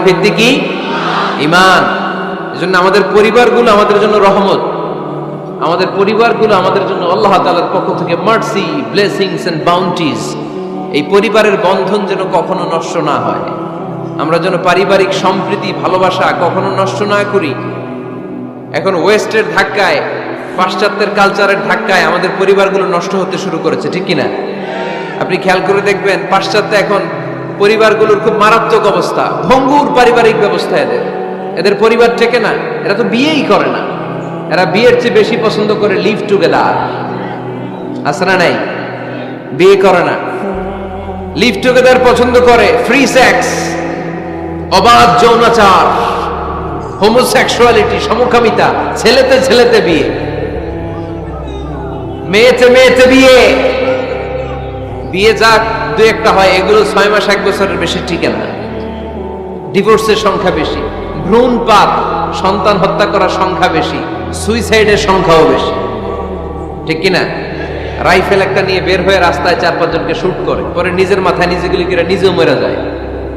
ভিত্তি কি? ঈমান। এজন্য আমাদের পরিবারগুলো আমাদের জন্য রহমত, আমাদের পরিবারগুলো আমাদের জন্য আল্লাহ তাআলার পক্ষ থেকে মার্সি, ব্লেসিংস এন্ড বাউন্টিজ। এই পরিবারের বন্ধন যেন কখনো নষ্ট না হয়, আমরা যেন পারিবারিক সম্প্রীতি ভালোবাসা কখনো নষ্ট না করি। এখন ওয়েস্টের ধাক্কায়, পাশ্চাত্যের কালচারের ধাক্কায় আমাদের পরিবারগুলো নষ্ট হতে শুরু করেছে, ঠিক কিনা? আপনি খেয়াল করে দেখবেন পাশ্চাত্যে এখন পরিবারগুলোর খুব মারাত্মক অবস্থা, ভঙ্গুর পারিবারিক ব্যবস্থা। এদের পরিবার টেকে না, এরা তো বিয়েই করে না, এরা বিয়ের চেয়ে বেশি পছন্দ করে লিভ টুগেদার। আছে না নাই? বিয়ে করে না, লিভ টুগেদার পছন্দ করে, ফ্রি সেক্স, অবাধ যৌনাচার, হোমোসেক্সুয়ালিটি, সমকামিতা, ছেলেতে ছেলেতে বিয়ে, মেয়েতে মেয়েতে বিয়ে। বিয়ে যাক দু একটা হয়, এগুলো 6 মাস 1 বছরের বেশি টিকে না। ডিভোর্সের সংখ্যা বেশি, ভ্রূণপাত, সন্তান হত্যা করার সংখ্যা বেশি, সুইসাইডের সংখ্যাও বেশি, ঠিক কিনা? রাইফেল একটা নিয়ে বের হয়ে রাস্তায় 4-5 জনকে শুট করে, পরে নিজের মাথায় নিজে গুলি করে নিজেও মরে যায়।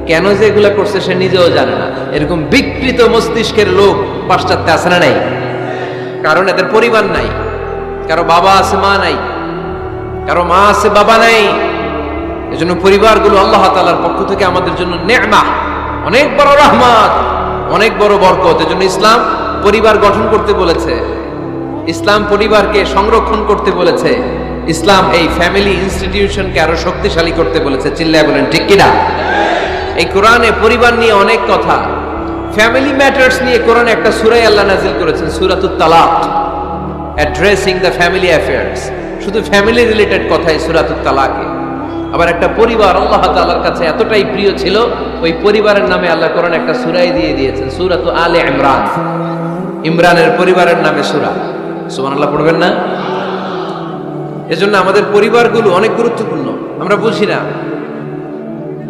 কেন যে এগুলা করছে সে নিজেও জানে না। এরকম বিকৃত মস্তিষ্কের লোক পাশ্চাত্যে আছে না নাই? কারণ এদের পরিবার নাই, কারো বাবা আছে মা নাই, কারো মা আছে বাবা নাই। এজন্য পরিবারগুলো আল্লাহ তাআলার পক্ষ থেকে আমাদের জন্য নেয়ামত, অনেক বড় রহমত, অনেক বড় বরকত। এজন্য ইসলাম পরিবার গঠন করতে বলেছে, ইসলাম পরিবারকে সংরক্ষণ করতে বলেছে, ইসলাম এই ফ্যামিলি ইনস্টিটিউশনকে আরো শক্তিশালী করতে বলেছে। চিল্লায় বলেন ঠিক কিনা? এই কোরআনে পরিবার নিয়ে অনেক কথা, ফ্যামিলি ম্যাটার্স নিয়ে কোরআনে একটা সূরা আল্লাহ নাযিল করেছেন, সূরাতুত তালাক, অ্যাড্রেসিং দ্য ফ্যামিলি অ্যাফেয়ার্স। শুধু ফ্যামিলি রিলেটেড কথাই সূরাতুত তালাকে। আবার একটা পরিবার আল্লাহ তাআলার কাছে এতটাই প্রিয় ছিল, ওই পরিবারের নামে আল্লাহ কোরআনে একটা সূরাই দিয়ে দিয়েছেন, সূরাতু আলে ইমরান। ইমরানের পরিবারের নামে সূরা। সুবহানাল্লাহ পড়বেন না? এজন্য আমাদের পরিবারগুলো অনেক গুরুত্বপূর্ণ। আমরা বুঝি না,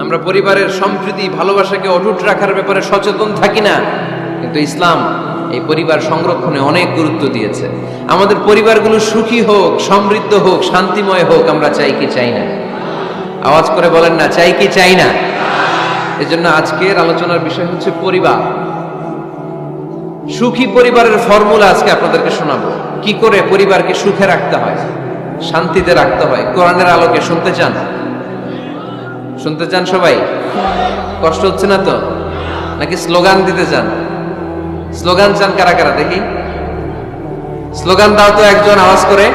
আমরা পরিবারের সম্প্রীতি ভালোবাসাকে অটুট রাখার ব্যাপারে সচেতন থাকি না, কিন্তু ইসলাম এই পরিবার সংরক্ষণে অনেক গুরুত্ব দিয়েছে। আমাদের পরিবারগুলো সুখী হোক, সমৃদ্ধ হোক, শান্তিময় হোক, আমরা চাই কি চাই না? আওয়াজ করে বলেন না, চাই কি চাই না? এজন্য আজকের আলোচনার বিষয় হচ্ছে পরিবার। সুখী পরিবারের ফর্মুলা আজকে আপনাদেরকে শোনাবো, কি করে পরিবারকে সুখে রাখতে হয়, শান্তিতে রাখতে হয়। কোরআনের আলোকে শুনতে চান? শুনতে চান সবাই? কষ্ট হচ্ছে না তো? নাকি স্লোগান দিতে চান? স্লোগান চান কারা কারা দেখি? স্লোগান দাও তো একজন, আওয়াজ করে।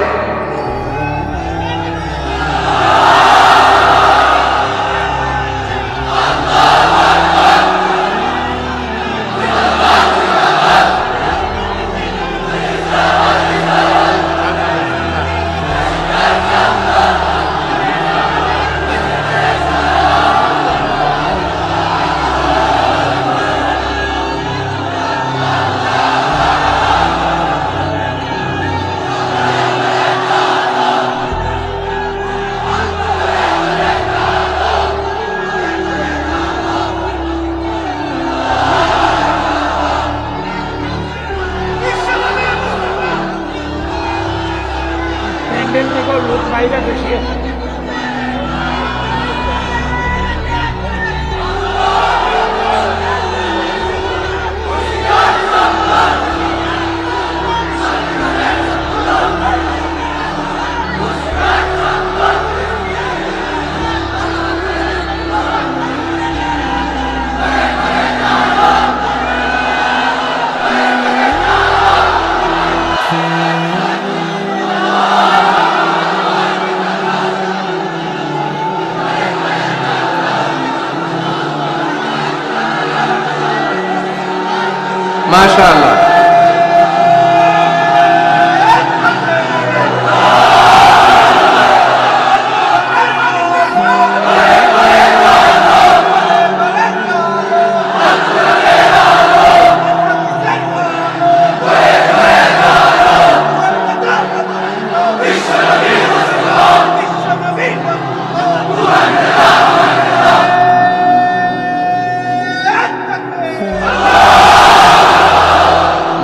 লোক বাইরে বেশি আছে। মাশাআল্লাহ।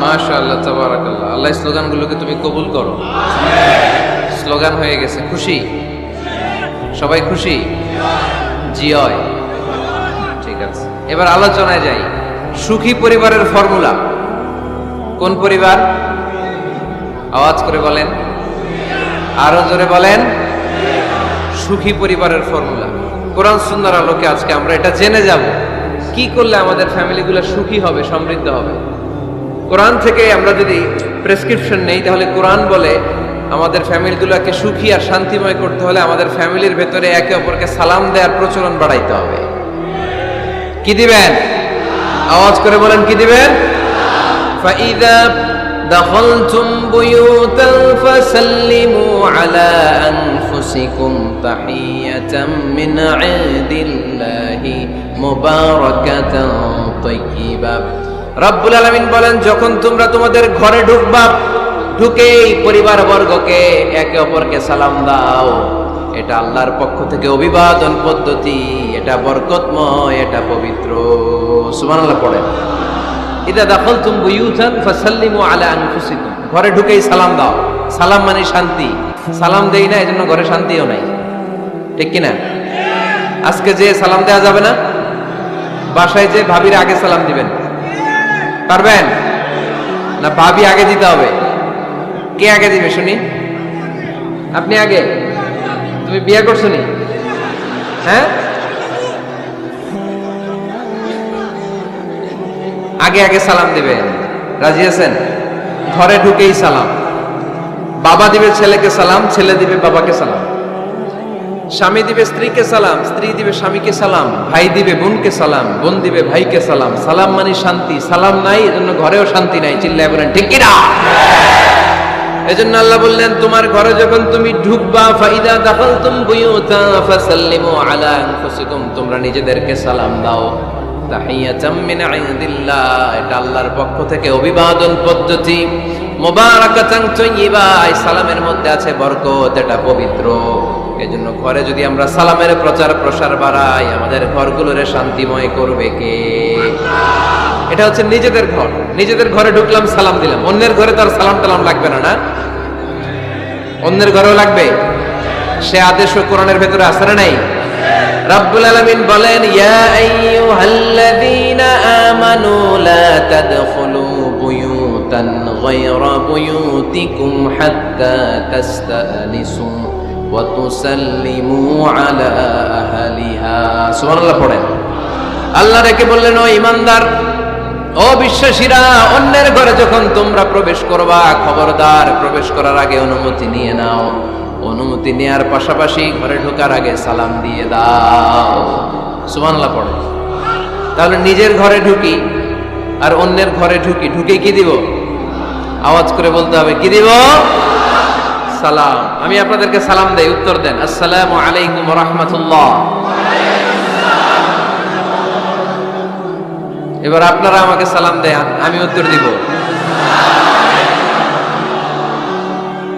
মাশাআল্লাহ, তাবারাকাল্লাহ। আল্লাহ স্লোগানগুলোকে তুমি কবুল করো। স্লোগান হয়ে গেছে, খুশি? সবাই খুশি? জি হয়, ঠিক আছে। এবার আলোচনায় যাই। সুখী পরিবারের ফর্মুলা কোন পরিবার? আওয়াজ করে বলেন, আরো জোরে বলেন। সুখী পরিবারের ফর্মুলা কোরআন সুন্নাহর আলোকে আজকে আমরা এটা জেনে যাব, কি করলে আমাদের ফ্যামিলিগুলো সুখী হবে, সমৃদ্ধ হবে। কোরআন থেকে আমরা যদি প্রেসক্রিপশন নেই, তাহলে কোরআন বলে আমাদের ফ্যামিলিগুলোকে সুখী আর শান্তিময় করতে হলে আমাদের ফ্যামিলির ভেতরে একে অপরকে সালাম দেওয়ার প্রচলন বাড়াইতে হবে। কি দিবেন? আওয়াজ করে বলেন, কি দিবেন? ফাইদা দাখালতুম বুয়ুতান ফাসাল্লিমু আলা আনফুসিকুম তাহিয়াতাম মিন ইনদিল্লাহি মুবারাকাতান তাইয়্যিবা। রব্বুল আলামিন বলেন, যখন তোমরা তোমাদের ঘরে ঢুকবা, ঢুকেই পরিবার বর্গকে একে অপরকে সালাম দাও। এটা আল্লাহর পক্ষ থেকে অভিবাদন পদ্ধতি, এটা বরকতময়, এটা পবিত্র। সুবহানাল্লাহ পড়েন। ইদা দাখালতুম বুয়ুতান ফাসাল্লিমু আলা আনফুসিকুম, ঘরে ঢুকেই সালাম দাও। সালাম মানে শান্তি। সালাম দেই না, এজন্য ঘরে শান্তিও নাই, ঠিক কিনা? আজকে যে সালাম দেওয়া যাবে না, বাসায় যে ভাবির আগে সালাম দিবেন, পারবেন না? ভাবি আগে দিতে হবে। কে আগে দিবে শুনি? আপনি আগে। তুমি বিয়ে করছো নি? হ্যাঁ, আগে আগে সালাম দিবেন। রাজি আছেন? ঘরে ঢুকেই সালাম। বাবা দিবে ছেলেকে সালাম, ছেলে দিবে বাবাকে সালাম। স্বামী দিবে স্ত্রীকে সালাম, স্ত্রী দিবে স্বামীকে সালাম। ভাই দিবে বোনকে সালাম, বোন দিবে ভাইকে সালাম। সালাম মানে শান্তি। সালাম নাই, এজন্য ঘরেও শান্তি নাই। চিল্লায় বলেন ঠিক কিনা? এজন্য আল্লাহ বললেন, তোমার ঘরে যখন তুমি ঢুকবা, ফাইদা দাখালতুম বুয়ুতা ফাসাল্লিমু আলা আনফুসিকুম, তোমরা নিজেদেরকে সালাম দাও। তাহিয়াতাম মিন ইনদিল্লাহ, এটা আল্লাহর পক্ষ থেকে অভিবাদন পদ্ধতি। মুবারাকাতান তাইয়্যিবা, এই সালামের মধ্যে আছে বরকত, এটা পবিত্র। এজন্য ঘরে যদি আমরা সালামের প্রচার প্রসার বাড়াই, আমাদের ঘরগুলোরে শান্তিময় করবে কে? এটা হচ্ছে নিজেদের ঘর। নিজেদের ঘরে ঢুকলাম, সালাম দিলাম। অন্যের ঘরে তো আর সালাম টালাম লাগবে না, না? অন্যের ঘরেও লাগবে। সে আদেশও কোরআনের ভেতরে আছে না নাই? রাব্বুল আলামিন বলেন, ইয়া আইয়ুহাল্লাযীনা আমানু লা তাদখুলু বুয়ুতান গায়রা বুয়ুতিকুম হাত্তা তাস্তানিসু ওয়া তুসাল্লিমু আলা আহলিহা। সুবহানাল্লাহ পড়েন। আল্লাহ রেখে বললেন, ও ঈমানদার, ও বিশ্বাসীরা, অন্যের ঘরে যখন তোমরা প্রবেশ করবা, খবরদার প্রবেশ করার আগে অনুমতি নিয়ে নাও। অনুমতি নেওয়ার পাশাপাশি ঘরে ঢোকার আগে সালাম দিয়ে দাও। সুবহানাল্লাহ পড়ে। তাহলে নিজের ঘরে ঢুকি আর অন্যের ঘরে ঢুকি, ঢুকে কি দিব? আওয়াজ করে বলতে হবে, কি দিব? সালাম। আমি আপনাদেরকে সালাম দেই, উত্তর দেন, আসসালামু আলাইকুম ওয়া রাহমাতুল্লাহ। এবার আপনারা আমাকে সালাম দেন, আমি উত্তর দিব,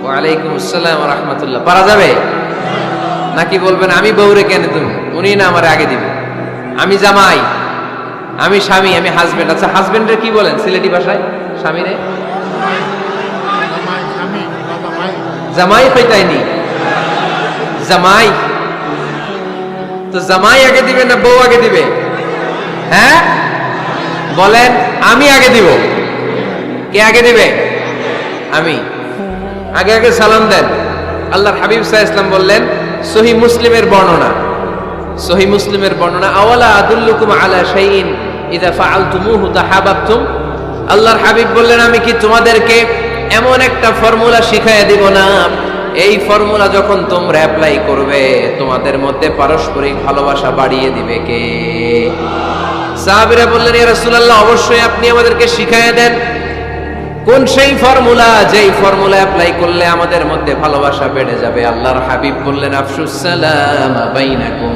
ওয়ালাইকুম আসসালাম ওয়া রাহমাতুল্লাহ। পারা যাবে নাকি বলবেন আমি বউরে কেন, তুমি উনি না আমার আগে দিবে? আমি জামাই, আমি স্বামী, আমি হাজবেন্ড। আচ্ছা, হাজবেন্ডের কি বলেন সিলেটি ভাষায়? স্বামীরে জামাই পাইতাইনি। জামাই তো জামাই আগে দিবে না বউ আগে দিবে? হ্যাঁ বলেন, আমি আগে দিব। কে আগে দিবে? আমি। আগে আগে সালাম দেন। আল্লাহর হাবিব সাল্লাল্লাহু আলাইহি ওয়াসাল্লাম বললেন, সহিহ মুসলিমের বর্ণনা, সহিহ মুসলিমের বর্ণনা, আওয়ালা আদুল্লুকুম আলা শাইইন ইযা ফাআলতুমুহু তাহাবাবতুম। আল্লাহর হাবিব বললেন, আমি কি তোমাদেরকে এমন একটা ফর্মুলা শিখাইয়া দিব না, এই ফর্মুলা যখন তোমরা অ্যাপ্লাই করবে, তোমাদের মধ্যে পারস্পরিক ভালোবাসা বাড়িয়ে দিবে কে? সাহাবীরা বললেন, ইয়া রাসূলুল্লাহ, অবশ্যই আপনি আমাদেরকে শিখাইয়া দেন। কোন সেই ফর্মুলা, যেই ফর্মুলা অ্যাপ্লাই করলে আমাদের মধ্যে ভালোবাসা বেড়ে যাবে? আল্লাহর হাবিব বললেন, আফশুস সালাম বাইনাকুম,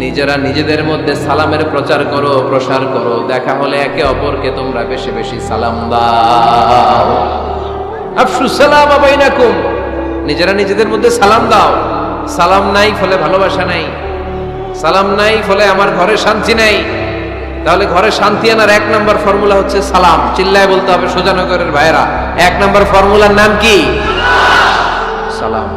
নিজেরা নিজেদের মধ্যে সালামের প্রচার করো, প্রসার করো। দেখা হলে একে অপরকে তোমরা বেশি বেশি সালাম দাও। আফশুস সালাম বাইনাকুম, নিজেরা নিজেদের মধ্যে সালাম দাও। সালাম নাই ফলে ভালোবাসা নাই, সালাম নাই ফলে আমার ঘরে শান্তি নাই। তাহলে ঘরে শান্তি আনার এক নম্বর ফর্মুলা হচ্ছে সালাম। চিল্লায় বলতে হবে সোজানগরের ভাইরা, এক নম্বর ফর্মুলার নাম কি? সালাম।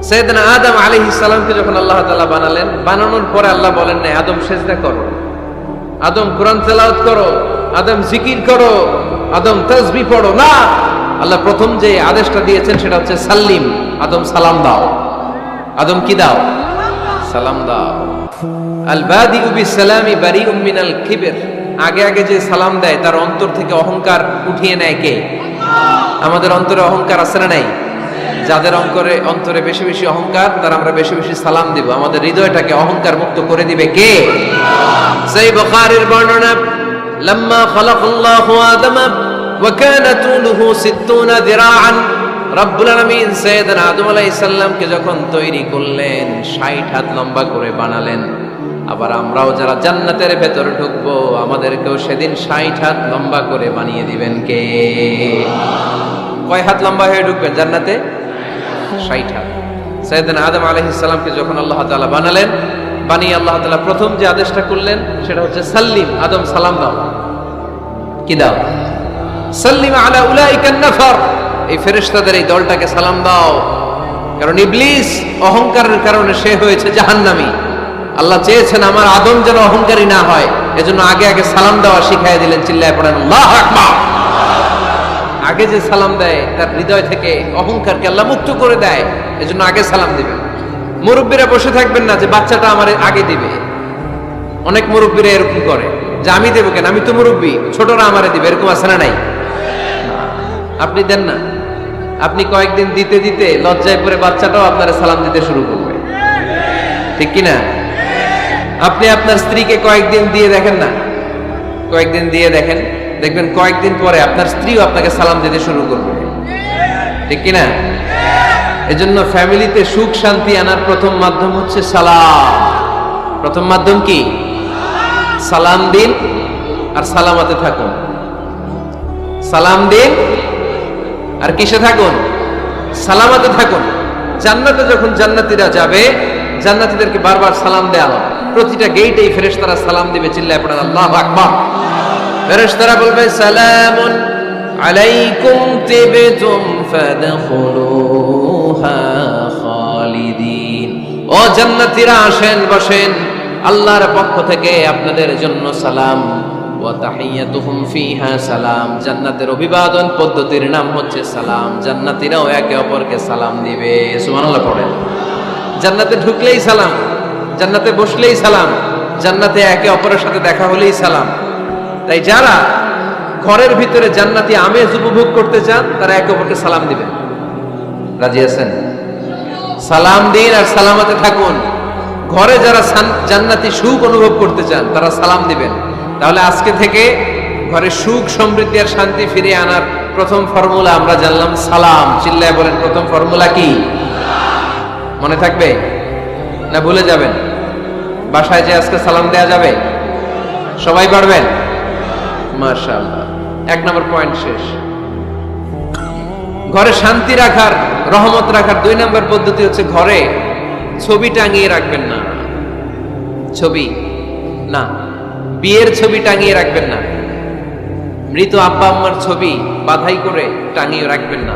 সাইয়েদনা আদম আলাইহিস সালামকে যখন আল্লাহ তাআলা বানালেন, বানানোর পরে আল্লাহ বলেন না আদম সেজদা করো, আদম কোরআন তেলাওয়াত করো, আদম জিকির করো, আদম তাসবিহ পড়ো না। আল্লাহ প্রথম যে আদেশটা দিয়েছেন সেটা হচ্ছে সাল্লিম, আদম সালাম দাও। আদম কি দাও? সালাম দাও। আল বাদিউ বিসসালামি বারিউম মিনাল কিবর, আগে আগে যে সালাম দেয় তার অন্তর থেকে অহংকার উঠিয়ে নেয় কে? আমাদের অন্তরে অহংকার আছে না নাই? যাদের অন্তরে বেশি বেশি অহংকার, তারা আমরা বেশি বেশি সালাম দিব। আমাদের হৃদয়টাকে অহংকার মুক্ত করে দিবে কে? সেই বুখারীর বর্ণনা, লাম্মা খালাকাল্লাহু আদমা ওয়া কানা তুলুহু 60 যিরাআন, রব্বুল আলামিন সাইয়েদনা আদম আলাইহিস সালামকে যখন তৈরি করলেন 60 হাত লম্বা করে বানালেন। আবার আমরাও যারা জান্নাতের ভেতর ঢুকবো আমাদেরকেও সেদিন 60 হাত লম্বা করে বানিয়ে দিবেন কে? কয় হাত লম্বা হয়ে ঢুকবেন জান্নাতে? 60 হাত। সাইয়েদনা আদম আলাইহিস সালামকে যখন আল্লাহ তাআলা বানালেন, বানিয়ে আল্লাহ তাআলা প্রথম যে আদেশটা করলেন সেটা হচ্ছে সাল্লিম, আদম সালাম দাও। কি দাও? সাল্লিম আলা উলাইকান নাফার, এই ফেরেশতাদের এই দলটাকে সালাম দাও। কারণ ইবলিস অহংকারের কারণে সে হয়েছে জাহান্নামী। আল্লাহ চেয়েছেন আমার আদম যেন অহংকারী না হয়, এজন্য আগে আগে সালাম দেওয়া শিখাই দিলেন। চিল্লায় পড়েন আল্লাহু আকবার। আগে যে সালাম দেয় তার হৃদয় থেকে অহংকারকে আল্লাহ মুক্ত করে দেয়, এজন্য আগে সালাম দিবেন। মুরব্বীরা বসে থাকবেন না যে বাচ্চাটা আমার আগে দিবে। অনেক মুরব্বীরা এরকম করে যে আমি দেবো কেন, আমি তো মুরব্বী, ছোটরা আমারে দিবে, এরকম আছে না নাই? আপনি দেন না। আপনি কয়েকদিন দিতে দিতে লজ্জায় পড়ে বাচ্চাটাও আপনারা সালাম দিতে শুরু করবে, ঠিক কিনা? আপনি আপনার স্ত্রীকে কয়েকদিন দিয়ে দেখেন না, কয়েকদিন দিয়ে দেখেন, দেখবেন কয়েকদিন পরে আপনার স্ত্রীও আপনাকে সালাম দিতে শুরু করবে, ঠিক কিনা? এজন্য ফ্যামিলিতে সুখ শান্তি আনার প্রথম মাধ্যম হচ্ছে সালাম। প্রথম মাধ্যম কি? সালাম দিন আর সালামতে থাকুন। সালাম দিন আর কিসে থাকুন? সালামতে থাকুন। জান্নাতে যখন জান্নাতীরা যাবে, জান্নাতীদেরকে বারবার সালাম দেয়া হবে। প্রতিটা গেটেই ফেরেশতারা সালাম দিবে। চিল্লায় পড়েন আল্লাহু আকবার। ফেরেশতারা বলবে সালামুন আলাইকুম তিবতুম ফাদখুলুহা খালিদিন। ও জান্নাতীরা আসেন, বসেন, আল্লাহর পক্ষ থেকে আপনাদের জন্য সালাম। ওয়া তাহিয়াতুহুম ফিহা সালাম, জান্নাতের অভিবাদন পদ্ধতির নাম হচ্ছে সালাম। জান্নাতীরাও একে অপরকে সালাম দিবে। সুবহানাল্লাহ পড়েন। জান্নাতে ঢুকলেই সালাম, জান্নাতে বসলেই সালাম, জান্নাতে একে অপরের সাথে দেখা হলেই সালাম। তাই যারা ঘরের ভিতরে জান্নাতি আমেজ উপভোগ করতে চান তারা একে অপরকে সালাম দিবেন। রাজি আছেন? সালাম দিন আর সালামতে থাকুন। ঘরে যারা জান্নাতি সুখ অনুভব করতে চান তারা সালাম দিবেন। তাহলে আজকে থেকে ঘরে সুখ সমৃদ্ধি আর শান্তি ফিরিয়ে আনার প্রথম ফর্মুলা আমরা জানলাম সালাম। চিল্লায় বলেন প্রথম ফর্মুলা কি? মনে থাকবে না ভুলে যাবেন? বাসায় যে আজকে সালাম দেয়া যাবে? সবাই পারবেন? মাশাআল্লাহ। 1 নম্বর পয়েন্ট শেষ। ঘরে শান্তি রাখার, রহমত রাখার 2 নম্বর পদ্ধতি হচ্ছে ঘরে ছবি টাঙিয়ে রাখবেন না। ছবি না, বিয়ের ছবি টাঙিয়ে রাখবেন না। মৃত আব্বা আম্মার ছবি বাধাই করে টাঙিয়ে রাখবেন না।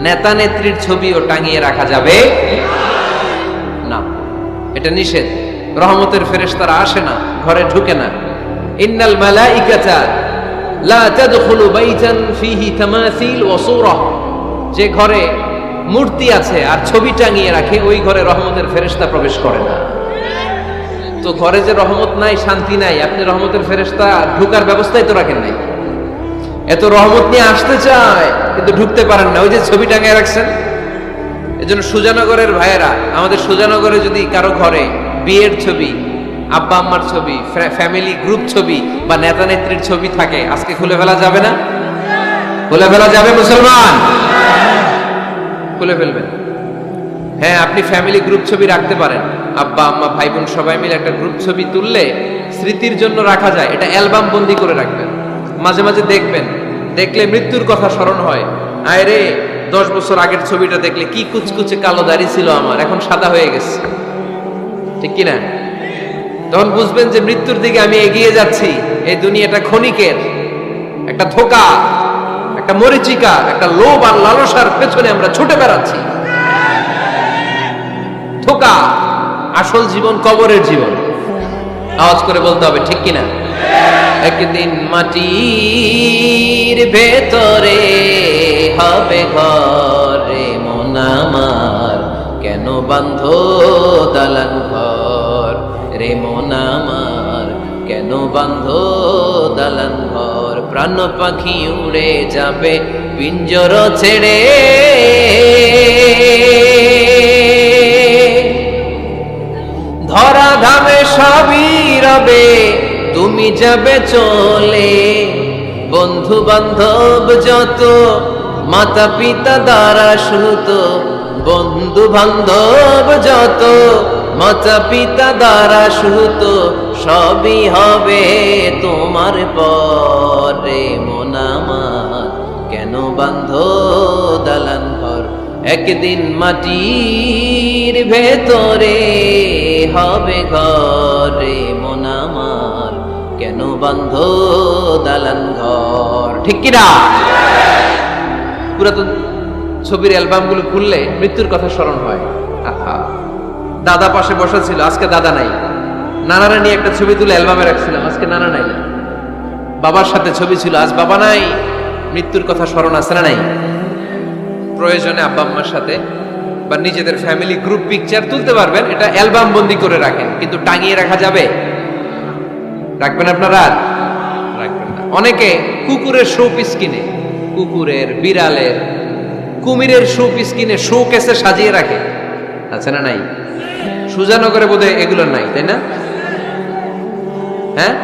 নেতা নেত্রীর ছবিও টাঙিয়ে রাখা যাবে না, এটা নিষেধ। রহমতের ফেরেশতারা আসে না, ঘরে ঢুকে না। ইন্নাল মালাইকাতা লা তাদখুলু বাইতান ফীহি তামাসিল ওয়া সূরা, যে ঘরে মূর্তি আছে আর ছবি টাঙিয়ে রাখে ওই ঘরে রহমতের ফেরেশতা প্রবেশ করে না। তো ঘরে যে রহমত নাই, শান্তি নাই, আপনি রহমতের ফেরেশতা ঢোকার ব্যবস্থাই তো রাখেন নাই। এত রহমত নিয়ে আসতে চায় কিন্তু ঢুকতে পারেন না, ওই যে ছবি টাঙিয়ে রাখছেন। এজন্য সুজানগরের ভাইয়েরা, আমাদের সুজানগরে যদি কারো ঘরে বিয়ের ছবি, আব্বা আম্মার ছবি, ফ্যামিলি গ্রুপ ছবি বা নেতা নেত্রীর ছবি থাকে, আজকে খুলে ফেলা যাবে না? খুলে ফেলা যাবে মুসলমান? খুলে ফেলবেন। হ্যাঁ, আপনি ফ্যামিলি গ্রুপ ছবি রাখতে পারেন। আব্বা আম্মা ভাই বোন সবাই মিলে একটা গ্রুপ ছবি তুললে স্মৃতির জন্য রাখা যায়। এটা অ্যালবাম বন্দি করে রাখবেন। মাঝে মাঝে দেখবেন, দেখলে মৃত্যুর কথা স্মরণ হয়। আয় রে, 10 বছর আগের ছবিটা দেখলে কি কুচকুচে কালো দাড়ি ছিল আমার, এখন সাদা হয়ে গেছে, ঠিক কিনা? তখন বুঝবেন যে মৃত্যুর দিকে আমি এগিয়ে যাচ্ছি। এই দুনিয়াটা ক্ষণিকের, একটা ধোঁকা, একটা মরিচিকা, একটা লোভ আর লালসার পেছনে আমরা ছুটে বেড়াচ্ছি। ধোঁকা, আসল জীবন কবরের জীবন। আওয়াজ করে বলতে হবে, ঠিক কিনা? একদিন মাটির ভেতরে হবে ঘরে মন আমার, কেন বান্ধ দালান ঘর রে মন আমার, কেন বান্ধ দালান ঘর। প্রাণ পাখি উড়ে যাবে পিঞ্জর ছেড়ে, ধরা ধামে সবই রবে তুমি যাবে চলে। বন্ধু বান্ধব যত মাতা পিতা দ্বারা সুত, বন্ধু বান্ধব যত মাতা পিতা দ্বারা সুত, সবই হবে তোমার পরে মন আমার, কেন বান্ধ দালান ঘর। একদিন মাটির ভেতরে হবে ঘরে মন আমার, কেন বান্ধ দালান ঘর। ঠিক কিনা? পুরাতন ছবির অ্যালবামগুলো খুললে মৃত্যুর কথা স্মরণ হয়। আহা, দাদা পাশে বসা ছিল, আজকে দাদা নাই। নানারা নিয়ে একটা ছবি তুলে অ্যালবামে রাখছিলাম, আজকে নানা নাই। বাবার সাথে ছবি ছিল, আজ বাবা নাই। মৃত্যুর কথা স্মরণ আছে না নাই? প্রয়োজনে আব্বা আম্মার সাথে বা নিজেদের ফ্যামিলি গ্রুপ পিকচার তুলতে পারবেন, এটা অ্যালবাম বন্দি করে রাখেন, কিন্তু টাঙিয়ে রাখা যাবে? রাখবেন আপনারা? রাখবেন না। অনেকে কুকুরের শো পিস কিনে, কুকুরের, বিড়ালের, কুমিরের শো পিস কিনে শো কেসে সাজিয়ে রাখে, আছে না নাই? সুজানগরে বোধহয় এগুলো নাই, তাই না? হ্যাঁ,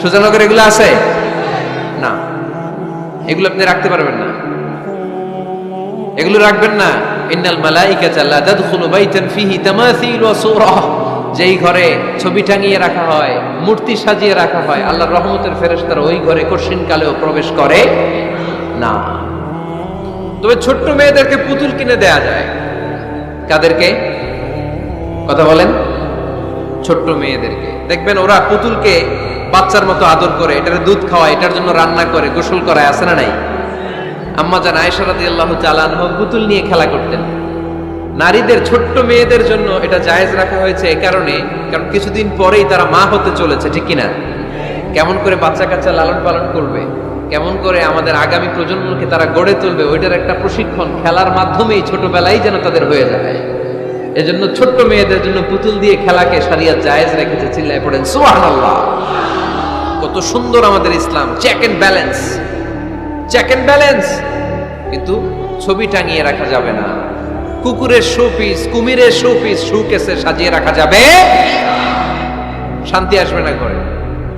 সুজানগরে এগুলো আছে না? এগুলো আপনি রাখতে পারবেন না, এগুলো রাখবেন না। ইন্নাল মালাইকাতা লা তাদখুলু বাইতান ফিহি তামাসিল ওয়া সূরা, যেই ঘরে ছবি টাঙিয়ে রাখা হয়, মূর্তি সাজিয়ে রাখা হয়, আল্লাহর রহমতের ফেরেশতারা ওই ঘরে কঠিন কালেও প্রবেশ করে না। তবে ছোট্ট মেয়েদেরকে পুতুল কিনে দেয়া যায়। কাদেরকে কথা বলেন? ছোট্ট মেয়েদেরকে। দেখবেন ওরা পুতুলকে বাচ্চার মতো আদর করে, এটার দুধ খাওয়ায়, এটার জন্য রান্না করে, গোসল করায়, আছে না নাই? আম্মা জান আয়েশা রাদিয়াল্লাহু তাআলা আনহা পুতুল নিয়ে খেলা করতেন। নারীদের, ছোট্ট মেয়েদের জন্য এটা জায়েজ রাখা হয়েছে এই কারণে, কারণ কিছুদিন পরেই তারা মা হতে চলেছে, ঠিক কিনা? কেমন করে বাচ্চা কাচ্চা লালন পালন করবে, কেমন করে আমাদের আগামী প্রজন্মকে তারা গড়ে তুলবে, ওইটার একটা প্রশিক্ষণ খেলার মাধ্যমেই ছোটবেলায় যেন তাদের হয়ে যায়। এজন্য ছোট্ট মেয়েদের জন্য পুতুল দিয়ে খেলাকে শরিয়ত জায়েজ রেখেছে। চিল্লায় পড়েন সুবহানাল্লাহ। কত সুন্দর আমাদের ইসলাম, check and balance, check and balance. কিন্তু ছবি টাঙিয়ে রাখা যাবে না। কুকুরের শো পিস, কুমিরের শো পিস শো কেসে সাজিয়ে রাখা যাবে, শান্তি আসবে না ঘরে,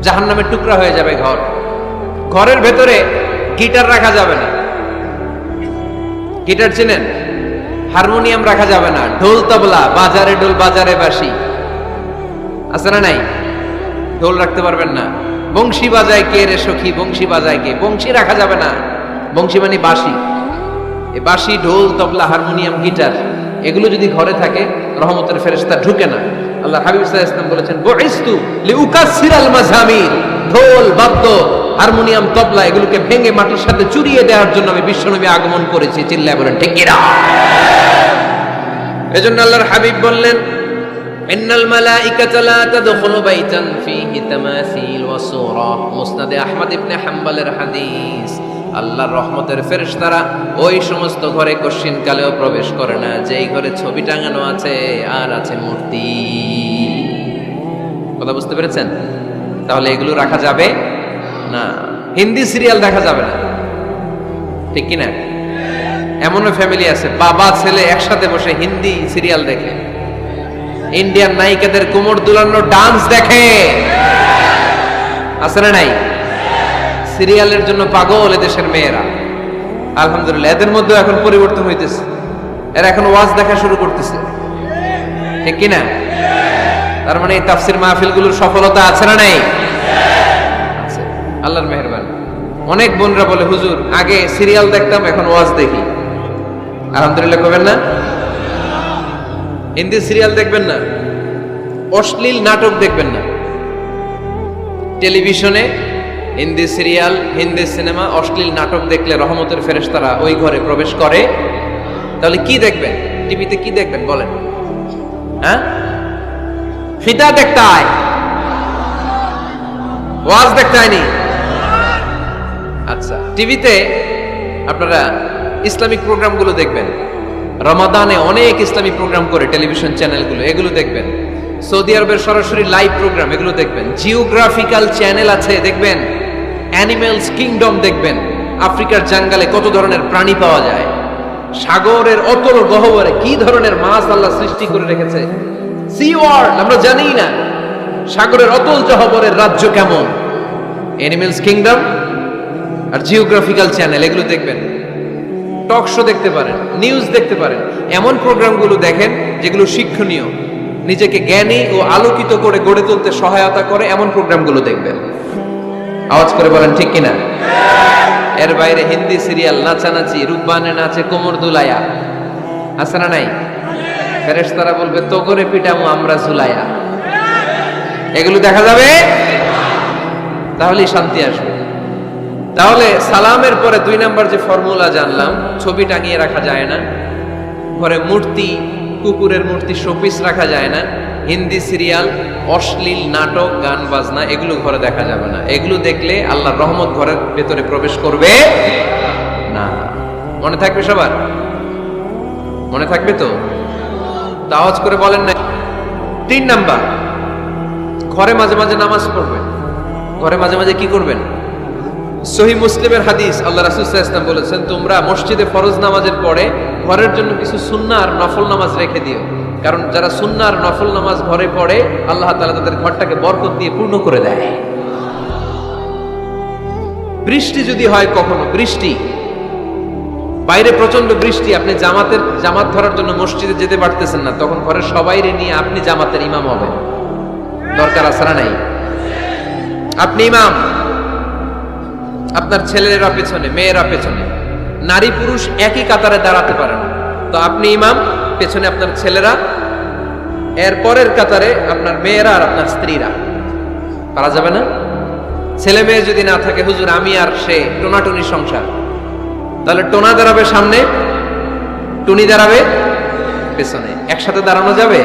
জাহান্নামের টুকরা হয়ে যাবে ঘর। ঘরের ভেতরে গিটার রাখা যাবে না। গিটার চেনেন? হারমোনিয়াম রাখা যাবে না। ঢোল তবলা, বাজারে ঢোল বাজারে বাঁশি, আছে না নাই? ঢোল রাখতে পারবেন না। বংশী বাজায় কে রে সখী, বংশী বাজায় কে, বংশী রাখা যাবে না। বংশী মানে বাঁশি। এই বাঁশি, ঢোল, তবলা, হারমোনিয়াম, গিটার, এগুলো যদি ঘরে থাকে রহমতের ফেরেশতা ঢুকে না। আল্লাহ হাবিব সাল্লাল্লাহু আলাইহি ওয়াসাল্লাম বলেছেন, বুইস্তু লিউকাসসিরাল মাযামির, ঢোল, বাদ্য, হারমোনিয়াম, তবলা এগুলোকে ভেঙে মাটির সাথে চুরিয়ে দেওয়ার জন্য আমি বিশ্বনবী আগমন করেছি। চিল্লায় বলেন ঠিক কিনা? এজন্য আল্লাহর হাবিব বললেন, ইন্নাল মালাইকাতা লা তাদখুলু বাইতান ফীহি তামাসিল ওয়া সূরা। মুসনাদে আহমদ ইবনে হাম্বলের হাদিস। আল্লাহর রহমতের ফেরেশতারা ওই সমস্ত ঘরে কশিন কালেও প্রবেশ করে না যেই ঘরে ছবি টাঙানো আছে আর আছে মূর্তি। কথা বুঝতে পেরেছেন? তাহলে এগুলো রাখা যাবে না। হিন্দি সিরিয়াল দেখা যাবে না, ঠিক কিনা? এমনও ফ্যামিলি আছে বাবা ছেলে একসাথে বসে হিন্দি সিরিয়াল দেখে, ইন্ডিয়ান নায়িকাদের কোমর দুলানো ডান্স দেখে, আছে না নাই? সিরিয়ালের জন্য পাগল এদেশের মেয়েরা। আলহামদুলিল্লাহ, এদের মধ্যে এখন পরিবর্তন হইতেছে। এরা এখন ওয়াজ দেখা শুরু করতেছে, ঠিক কিনা? তার মানে এই তাফসির মাহফিলগুলোর সফলতা আছে না নাই? আছে, আল্লাহর মেহেরবানি। অনেক বোনরা বলে, হুজুর আগে সিরিয়াল দেখতাম, এখন ওয়াজ দেখি। আলহামদুলিল্লাহ করবেন না? হিন্দি সিরিয়াল দেখবেন না, অশ্লীল নাটক দেখবেন না। টেলিভিশনে হিন্দি সিরিয়াল, হিন্দি সিনেমা, অশ্লীল নাটক দেখলে রহমতের ফেরেশতারা ওই ঘরে প্রবেশ করে। তাহলে কি দেখবেন? টিভিতে কি দেখবেন বলেন? হ্যাঁ, ফিতা দেখতে হয়, ওয়াজ দেখতে হয়নি? আচ্ছা, টিভিতে আপনারা ইসলামিক প্রোগ্রামগুলো দেখবেন। রমাদানে অনেক ইসলামিক প্রোগ্রাম করে টেলিভিশন চ্যানেলগুলো, এগুলো দেখবেন। সৌদি আরবের সরাসরি লাইভ প্রোগ্রাম, এগুলো দেখবেন। জিওগ্রাফিক্যাল চ্যানেল আছে, দেখবেন। অ্যানিমেলস কিংডম দেখবেন। আফ্রিকার জঙ্গলে কত ধরনের প্রাণী পাওয়া যায়, সাগরের অতল গহ্বরে কি ধরনের মাছ আল্লাহ সৃষ্টি করে রেখেছে, সি ওয়ার্ল্ড আমরা জানি না, সাগরের অতল গহ্বরের রাজ্য কেমন। অ্যানিমেলস কিংডম আর জিওগ্রাফিক্যাল চ্যানেল, এগুলো দেখবেন। টক শো দেখতে পারেন, নিউজ দেখতে পারেন। এমন প্রোগ্রামগুলো দেখেন যেগুলো শিক্ষণীয়, নিজেকে জ্ঞানী ও আলোকিত করে গড়ে তুলতে সহায়তা করে, এমন প্রোগ্রামগুলো দেখবেন। আওয়াজ করে বলেন ঠিক কিনা? এর বাইরে হিন্দি সিরিয়াল, নাচানাচি, রূপবানে নাচে কোমর দুলায়া, আছে না নাই? ফেরেশতারা বলবে তো করে পিটামু আমরা ঝুলায়া, এগুলো দেখা যাবে, তাহলেই শান্তি আসবে। তাহলে সালামের পরে 2 নাম্বার যে ফর্মুলা জানলাম, ছবি টাঙিয়ে রাখা যায় না, ঘরে মূর্তি, কুকুরের মূর্তি, শোপিস রাখা যায় না, হিন্দি সিরিয়াল, অশ্লীল নাটক, গান বাজনা, এগুলো ঘরে দেখা যাবে না। এগুলো দেখলে আল্লাহর রহমত ঘরের ভেতরে প্রবেশ করবে না। মনে থাকবে সবার? মনে থাকবে তো? আওয়াজ করে বলেন না। 3 নাম্বার, ঘরে মাঝে মাঝে নামাজ পড়বেন। ঘরে মাঝে মাঝে কি করবেন? সহিহ মুসলিমের হাদিস, আল্লাহ রাসূল সাল্লাল্লাহু আলাইহি ওয়াসাল্লাম বলেছেন, তোমরা মসজিদে ফরজ নামাজের পরে ঘরের জন্য কিছু সুন্নাহ আর নফল নামাজ রেখে দিও। কারণ যারা সুন্নাহ আর নফল নামাজ ঘরে পড়ে, আল্লাহ তাআলা তাদের ঘরটাকে বরকত দিয়ে পূর্ণ করে দেয়। বৃষ্টি যদি হয়, কখনো বৃষ্টি, বাইরে প্রচন্ড বৃষ্টি, আপনি জামাত ধরার জন্য মসজিদে যেতে পারতেছেন না, তখন ঘরের সবাইরে নিয়ে আপনি জামাতের ইমাম হবেন। দরকার আছে না নাই? আপনি ইমাম, আপনার ছেলেরা পেছনে, মেয়েরা পেছনে, নারী পুরুষ একই কাতারে দাঁড়াতে পারে না, তো আপনি ইমাম, পেছনে আপনার ছেলেরা, এর পরের কাতারে আপনার মেয়েরা আর আপনার স্ত্রীরা। পারা যাবে না? ছেলে মেয়ে যদি না থাকে, হুজুর আমি আর সে টোনাটুনি সংসার, তাহলে টোনা দাঁড়াবে সামনে, টুনি দাঁড়াবে পেছনে, একসাথে দাঁড়ানো যাবে?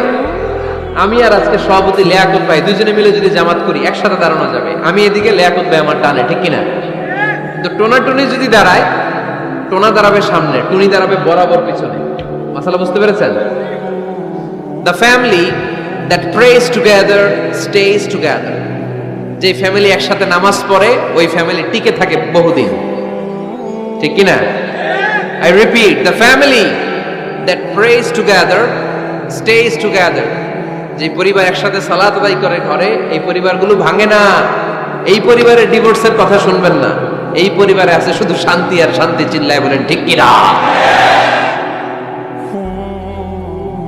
আমি আর আজকে সভাপতি লিয়াকত ভাই দুজনে মিলে যদি জামাত করি, একসাথে দাঁড়ানো যাবে। আমি এদিকে, লিয়াকত ভাই আমার টানে, ঠিক কিনা? তো টোনা টুনি যদি দাঁড়ায়, টোনা দাঁড়াবে সামনে, টুনি দাঁড়াবে বরাবর পিছনে। মাসালা বুঝতে পেরেছেন? The family that prays together stays together. যে ফ্যামিলি একসাথে নামাজ পড়ে, ওই ফ্যামিলি টিকে থাকে বহুদিন, ঠিক কিনা? I repeat, the family that prays together stays together. যে পরিবার একসাথে সালাত আদায় করে ঘরে, এই পরিবারগুলো ভাঙে না। এই পরিবারে ডিভোর্সের কথা শুনবেন না। এই পরিবারে আছে শুধু শান্তি আর শান্তি। চিল্লায় বলেন ঠিক কিনা?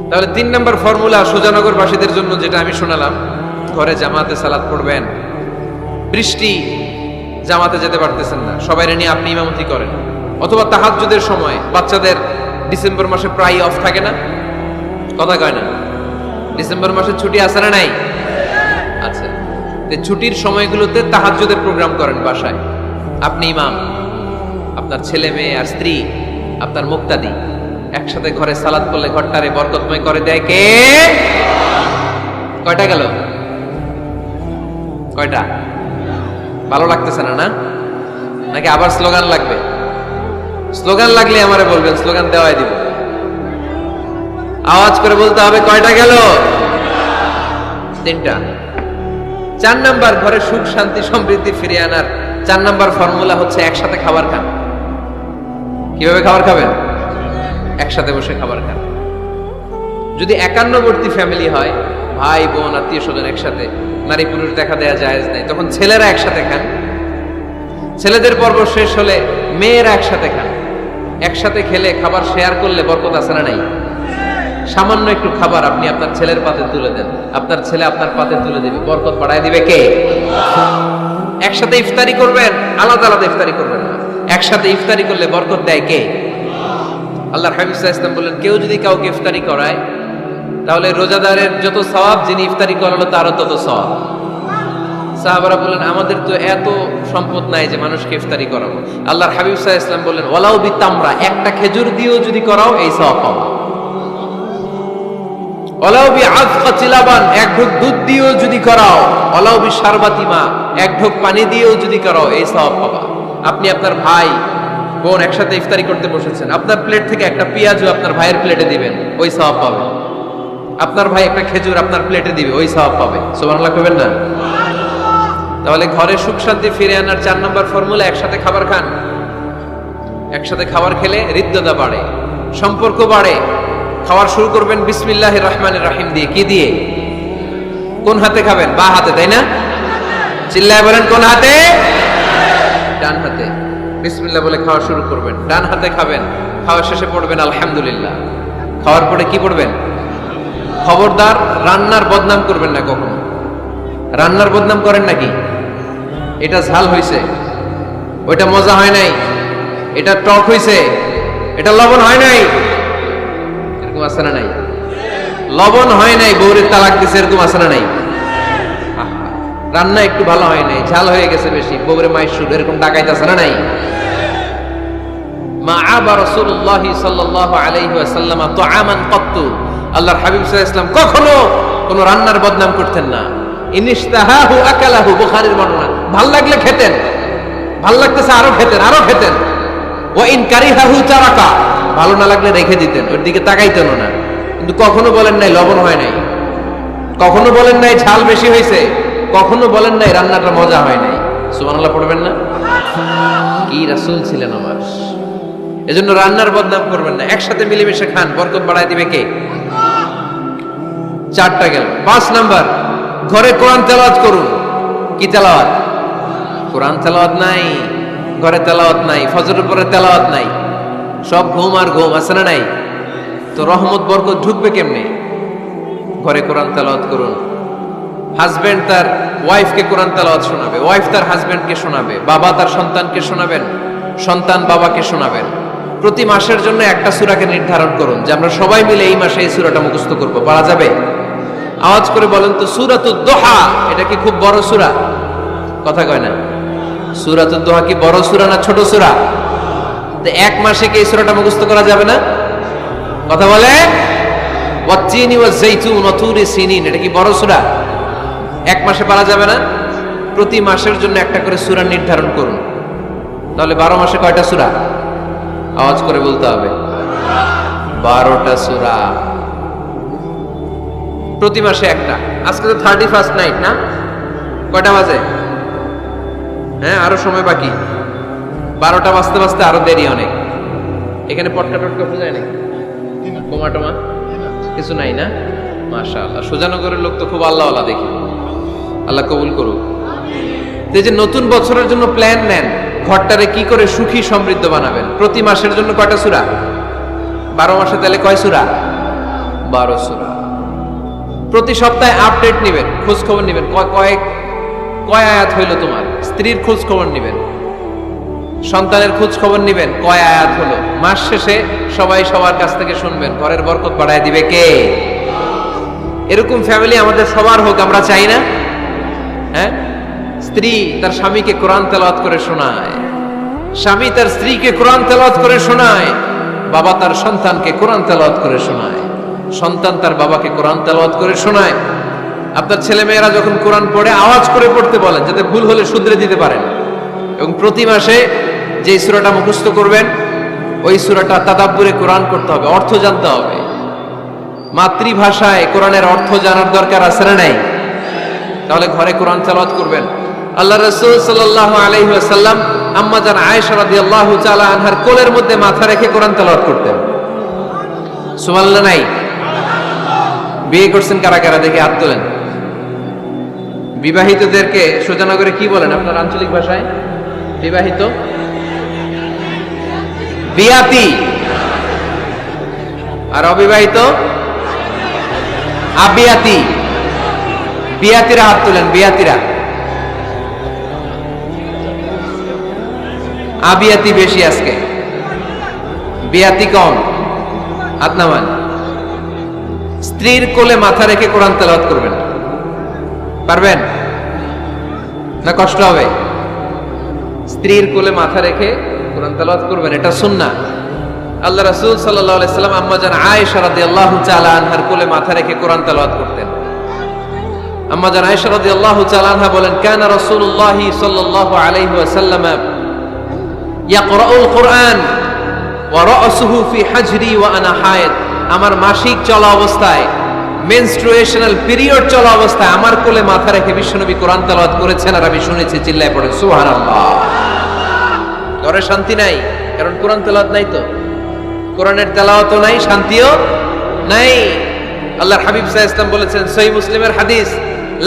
তাহলে 3 নাম্বার ফর্মুলা সুজানগরবাসীদের জন্য যেটা আমি শোনালাম, ঘরে জামাতে সালাত পড়বেন। বৃষ্টি, জামাতে যেতে পারতেছেন না, সবাই নিয়ে আপনি ইমামতি করেন। অথবা তাহাজ্জুদের সময়, বাচ্চাদের ডিসেম্বর মাসে প্রায় অফ থাকে না, কথা কয় না? ডিসেম্বর মাসে ছুটি আছে না নাই? আচ্ছা, ছুটির সময়গুলোতে তাহাজ্জুদের প্রোগ্রাম করেন বাসায়। আপনি ইমাম, আপনার ছেলে মেয়ে আর স্ত্রী, আপনার মুক্তাদি, একসাথে ঘরে সালাত করলে ঘরটারে বরকতময় করে দেয় কে? কয়টা গেল? কয়টা? ভালো লাগতেছে না, না? নাকি আবার স্লোগান লাগবে? স্লোগান লাগলে আমারে বলবেন, স্লোগান দেওয়াই দিব। আওয়াজ করে বলতে হবে, কয়টা গেল? 3টা। 4 নাম্বার, ঘরে সুখ শান্তি সমৃদ্ধি ফিরিয়ে আনার 4 নাম্বার ফর্মুলা হচ্ছে একসাথে খাবার খান। কিভাবে খাবার খাবেন? একসাথে বসে খাবার খান। যদি একান্নবর্তী ফ্যামিলি হয়, ভাই বোন আত্মীয় স্বজন একসাথে, নারী পুরুষ দেখা দেয়া জায়েজ নাই, তখন ছেলেরা একসাথে খান। ছেলেদের পর্ব শেষ হলে মেয়েরা একসাথে খান। একসাথে খেলে, খাবার শেয়ার করলে বরকত আছে না নাই? সামান্য একটু খাবার আপনি আপনার ছেলের পাতে তুলে দেন, আপনার ছেলে আপনার পাতে তুলে দিবে, বরকত বাড়ায় দিবে কে? একসাথে ইফতারি করবেন, আলাদা আলাদা ইফতারি করবেন না। একসাথে ইফতারি করলে বরকত দেয় কে? আল্লাহর হাবিব সাল্লাল্লাহু আলাইহি ওয়াসাল্লাম বললেন, কেউ যদি কাউকে ইফতারি করায়, তাহলে রোজাদারের যত সওয়াব, যিনি ইফতারি করালো তারও তত সওয়াব। সাহাবারা বললেন, আমাদের তো এত সম্পদ নাই যে মানুষকে ইফতারি করাবো। আল্লাহর হাবিব সাল্লাল্লাহু আলাইহি ওয়াসাল্লাম বললেন, ওয়ালাউ বিতামরা, একটা খেজুর দিয়েও যদি করাও এই সওয়াব পাবো। ওয়ালাউ বিআযকা চিলাবান, এক ঢোক দুধ দিয়েও যদি করাও, ওয়ালাউ বিশারবাতিমা, এক ঢোক পানি দিয়েও যদি করাও, এই সওয়াব পাবা। আপনি আপনার ভাই বোন একসাথে ইফতারি করতে বসেছেন, আপনার প্লেট থেকে একটা পেঁয়াজও আপনার ভাইয়ের প্লেটে দিবেন, ওই সওয়াব পাবেন। আপনার ভাই একটা খেজুর আপনার প্লেটে দিবে, ওই সওয়াব পাবে। সুবহানাল্লাহ কইবেন না? তাহলে ঘরে সুখ শান্তি ফিরে আনার 4 নম্বর ফর্মুলা, একসাথে খাবার খান। একসাথে খাবার খেলে হৃদ্যতা বাড়ে, সম্পর্ক বাড়ে। খাওয়ার শুরু করবেন বিসমিল্লাহির রহমানির রহিম দিয়ে। কি দিয়ে? কোন হাতে খাবেন? বা হাতে, তাই না? চিল্লায় বলেন কোন হাতে? ডান হাতে। বিসমিল্লাহ বলে খাওয়া শুরু করবেন, ডান হাতে খাবেন। খাওয়া শেষে পড়বেন আলহামদুলিল্লাহ। খাওয়ার পরে কি পড়বেন? খবরদার রান্নার বদনাম করবেন না কখনো। রান্নার বদনাম করেন নাকি? এটা ঝাল হইছে, ওইটা মজা হয় নাই, এটা টক হইছে, এটা লবণ হয় নাই, এরকম আছে না নাই? লবণ হয় নাই, বউরে তালাক দিছে, এরকম আছে না নাই? রান্না একটু ভালো হয় নাই, ঝাল হয়ে গেছে বেশি, বউরে মাইশুর, এরকম ডাকাইতেছে না নাই? মা আবা রাসূলুল্লাহ সাল্লাল্লাহু আলাইহি ওয়াসাল্লাম তুআমান ক্বাত্তু, আল্লাহর হাবিব সাল্লাল্লাহু আলাইহি ওয়াসাল্লাম কখনো কোনো রান্নার বদনাম করতেন না। ইনিশতাহাহু আকালাহু, বুখারীর বর্ণনা। ভাল লাগলে খেতেন, ভাল লাগতেছে আরো খেতেন, আরো খেতেন। ওয়া ইন কারিহাহু তারাকা, ভালো না লাগলে রেখে দিতেন, ওর দিকে তাকাইতেন না। কিন্তু কখনো বলেন নাই লবণ হয় নাই, কখনো বলেন নাই ঝাল বেশি হয়েছে, কখনো বলেন নাই রান্নাটা মজা হয় নাই। সুবহানাল্লাহ পড়বেন না? কি রাসূল ছিলেন আমার। এজন্য রান্নার বদনাম করবেন না, একসাথে মিলেমিশে খান, বরকত বাড়ায় দিবে কে? 4টা গেল। 5 নাম্বার, ঘরে কোরআন তেলাওয়াত করুন। কি তেলাওয়াত? কোরআন তেলাওয়াত নাই, ঘরে তেলাওয়াত নাই, ফজরের পরে তেলাওয়াত নাই, সব ঘুম আর ঘুম, আছে না নাই? তো রহমত বরকত ঢুকবে কেমনে? ঘরে কোরআন তেলাওয়াত করুন। হাজবেন্ড তার ওয়াইফকে কোরআন তেলাওয়াত শোনাবে, ওয়াইফ তার হাজবেন্ডকে শোনাবে, বাবা তার সন্তানকে শোনাবেন, সন্তান বাবাকে শোনাবেন। প্রতি মাসের জন্য একটা সূরাকে নির্ধারণ করুন যে আমরা সবাই মিলে এই মাসে এই সূরাটা মুখস্থ করব। পারা যাবে? আওয়াজ করে বলেন তো, সূরাতুদ দোহা এটা কি খুব বড় সূরা? কথা কয় না। সূরাতুদ দোহা কি বড় সূরা না ছোট সূরা? তো এক মাসে কি এই সূরাটা মুখস্থ করা যাবে না? কথা বলে। ওয়াত-তিনি ওয়াজ-যাইতুন ওয়া তুরি সিনিন, এটা কি বড় সূরা? এক মাসে পারা যাবে না? প্রতি মাসের জন্য একটা করে সূরা নির্ধারণ করুন। তাহলে 12 মাসে কয়টা সূরা? আওয়াজ করে বলতে হবে, 12টা সূরা। প্রতি মাসে একটা। আজকে তো 31st নাইট না? কয়টা বাজে? হ্যাঁ, আরো সময় বাকি। 12টা বাজতে বাজতে আরো দেরি অনেক। এখানে পটকা টটকা পূজায় নাকি? বোমা টোমা কিছু নাই না? মাশাআল্লাহ, সুজানগরের লোক তো খুব আল্লাহওয়ালা দেখি। আল্লাহ কবুল করুক। এই যে নতুন বছরের জন্য প্ল্যান নেন, ঘরটারে কি করে সুখী সমৃদ্ধ বানাবেন। প্রতি মাসের জন্য কয়টা সূরা? 12 মাসে তাহলে কয় সূরা? 12 সূরা। প্রতি সপ্তাহে আপডেট নেবেন, খোঁজ খবর নেবেন, কয় আয়াত হইল তোমার। স্ত্রীর খোঁজ খবর নেবেন, সন্তানের খোঁজ খবর নেবেন, কয় আয়াত হলো। মাস শেষে সবাই সবার কাছ থেকে শুনবেন, ঘরের বরকত বাড়ায় দিবে কে? এরকম ফ্যামিলি আমাদের সবার হোক, আমরা চাই না? হ্যাঁ, স্ত্রী তার স্বামীকে কোরআন তেলাওয়াত করে শোনায়, স্বামী তার স্ত্রীকে কোরআন তেলাওয়াত করে শোনায়, বাবা তার সন্তানকে কোরআন তেলাওয়াত করে শোনায়, সন্তান তার বাবাকে কোরআন তেলাওয়াত করে শোনায়। আপনার ছেলে মেয়েরা যখন কোরআন পড়ে আওয়াজ করে পড়তে বলেন, যাতে ভুল হলে শুধরে দিতে পারেন। এবং প্রতি মাসে যে সূরাটা মুখস্থ করবেন, ওই সূরাটা তাদাব্বুরে কোরআন করতে হবে, অর্থ জানতে হবে। মাতৃভাষায় কোরআনের অর্থ জানার দরকার আছে না নাই? তাহলে ঘরে কোরআন তেলাওয়াত করবেন। আল্লাহ রাসূল সাল্লাল্লাহু আলাইহি ওয়াসাল্লাম আম্মা জান আয়েশা রাদিয়াল্লাহু তাআলা আনহার কোলের মধ্যে মাথা রেখে কোরআন তেলাওয়াত করতেন। সুবহানাল্লাহ নাই? বিয়ে করছেন কারা কারা দেখে হাত তোলেন। বিবাহিতদেরকে সুজানগরে কি বলেন আপনার আঞ্চলিক ভাষায়? বিবাহিত বিয়াতি, আর অবিবাহিত আবিয়াতি। বিয়াতিরা হাত তোলেন, বিয়াতিরা। আবিয়াতি বেশি আজকে, বিয়াতি কম। হাত নামান। স্ত্রীর কোলে মাথা রেখে কোরআন তেলাওয়াত করবেন, পারবেন না? কষ্ট হবে? স্ত্রীর কোলে মাথা রেখে কোরআন তেলাওয়াত করবেন, এটা সুন্নাহ। আল্লাহ রাসূল সাল্লাল্লাহু আলাইহি সাল্লাম আম্মা জান আয়েশা রাদিয়াল্লাহু তাআলা আনহার কোলে মাথা রেখে কোরআন তেলাওয়াত করতেন। আম্মা জান আয়েশা রাদিয়াল্লাহু তাআলা আনহা বলেন, কানা রাসূলুল্লাহি সাল্লাল্লাহু আলাইহি ওয়াসাল্লাম ইয়াকরাউল কুরআন ওয়া রা'সুহু ফি হাজরি ওয়া আনা হায়েদ। আমার মাসিক চলা অবস্থায়, মেনস্ট্রুয়েশনাল পিরিয়ড চলা অবস্থায় আমার কোলে মাথা রেখে বিশ্বনবী কোরআন তেলাওয়াত করেছেন, আর আমি শুনেছি। চিল্লায় পড়েন সুবহানাল্লাহ। ঘরে শান্তি নাই, কারণ কোরআন তেলাওয়াত নাই। তো কোরআনের তেলাওয়াতও নাই, শান্তিও নাই। আল্লাহর হাবিব সাল্লাল্লাহু আলাইহি ওয়াসাল্লাম বলেছেন, সহিহ মুসলিমের হাদিস,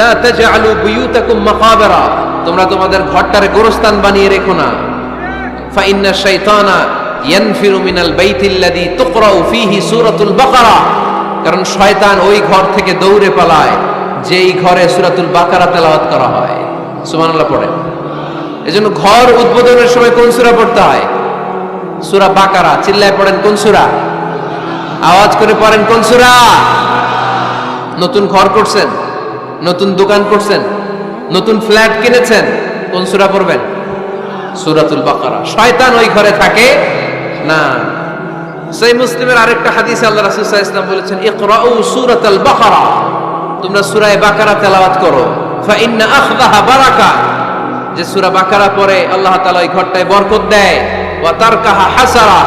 লা তাজআলু বুয়ুতাকুম মাকাবিরা, তোমরা তোমাদের ঘরটারে গোরস্থান বানিয়ে রেখো না। ফা ইন্না শাইতানা ইয়ানফিরু মিনাল বাইতিল্লাযী তুকরাউ ফীহি সূরাতুল বাকারা, কারণ শয়তান ওই ঘর থেকে দৌড়ে পালায় যেই ঘরে সূরাতুল বাকারা তেলাওয়াত করা হয়। সুবহানাল্লাহ পড়েন। এজন্য ঘর উদ্বোধনের সময় কোন সূরা পড়তে হয়? সূরা বাকারা। চিল্লায় পড়েন কোন সূরা? আওয়াজ করে পড়েন কোন সূরা? নতুন ঘর করছেন, নতুন দোকান করছেন, নতুন ফ্ল্যাট কিনেছেন, কোন সূরা পড়বেন? সূরাতুল বাকারা। শয়তান ওই ঘরে থাকে না। সহিহ মুসলিমের আরেকটা হাদিসে আল্লাহ রাসূল সাল্লাল্লাহু আলাইহি ওয়াসাল্লাম বলেছেন, ইকরাউ সূরাতাল বাকারা, তোমরা সূরা বাকারা তেলাওয়াত করো। ফা ইন্না আখযাহা বারাকা, যে সূরা বাকারা পড়ে আল্লাহ তাআলা ওই ঘরটায় বরকত দেয়। ওয়া তারকাহা হাসারা,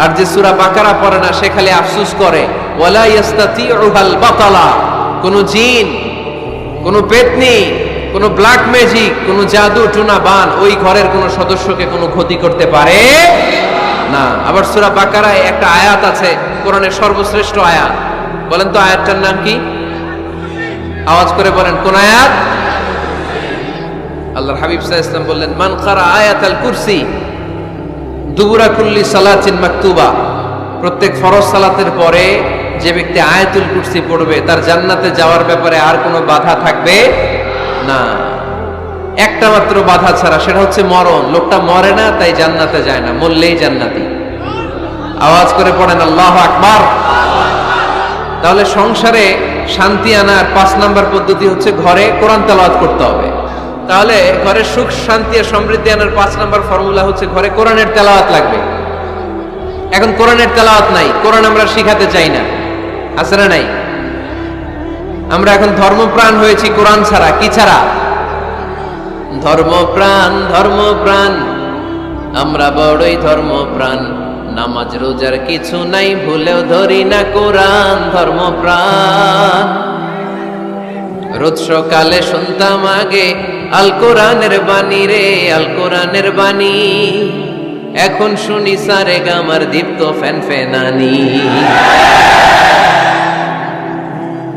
আর যে সূরা বাকারা পড়ে না সে খালি আফসোস করে। ওয়ালা ইস্তাতিউহাল বাতালা, কোন জিন, কোন পেতনি, কোন ব্ল্যাক ম্যাজিক, কোন জাদু টুনা বান ওই ঘরের কোন সদস্যকে কোনো ক্ষতি করতে পারে না। আবার সূরা বাকারায় একটা আয়াত আছে, কোরআনের সর্বশ্রেষ্ঠ আয়াত। বলেন তো আয়াতটার নাম কি? আওয়াজ করে বলেন কোন আয়াত? আল্লাহর হাবিব সাল্লাল্লাহু আলাইহি ওয়াসাল্লাম বললেন, মান ক্বারা আয়াতাল কুরসি দুবুরা কুল্লি সালাতিন মাকতুবা, প্রত্যেক ফরজ সালাতের পরে যে ব্যক্তি আয়াতুল কুরসি পড়বে তার জান্নাতে যাওয়ার ব্যাপারে আর কোনো বাধা থাকবে না। একটা মাত্র বাধা ছাড়া, সেটা হচ্ছে মরণ। লোকটা মরে না তাই জান্নাতে যায় না, মরলেই জান্নাতি। আওয়াজ করে পড়েন আল্লাহু আকবার। তাহলে সংসারে শান্তি আনার 5 নাম্বার পদ্ধতি হচ্ছে ঘরে কোরআন তেলাওয়াত করতে হবে। তাহলে ঘরে সুখ শান্তি আর সমৃদ্ধি আনার 5 নাম্বার ফর্মুলা হচ্ছে ঘরে কোরআনের তেলাওয়াত লাগবে। এখন কোরআনের তেলাওয়াত নাই, কোরআন আমরা শিখাতে চাই না, আছে না নাই? আমরা এখন ধর্মপ্রাণ হয়েছি কোরআন ছাড়া। কি ছাড়া? ধর্মপ্রাণ, ধর্মপ্রাণ, আমরা বড়ই ধর্মপ্রাণ। নামাজ রোজার কিছু নাই, ভুলেও ধরি না কোরআন। ধর্মপ্রাণ। রোজ সকালে শুনতাম আগে আল কোরআনের বাণী রে, আল কোরআনের বাণী। এখন শুনি সারে গামার দীপ্ত ফ্যান ফেনানি।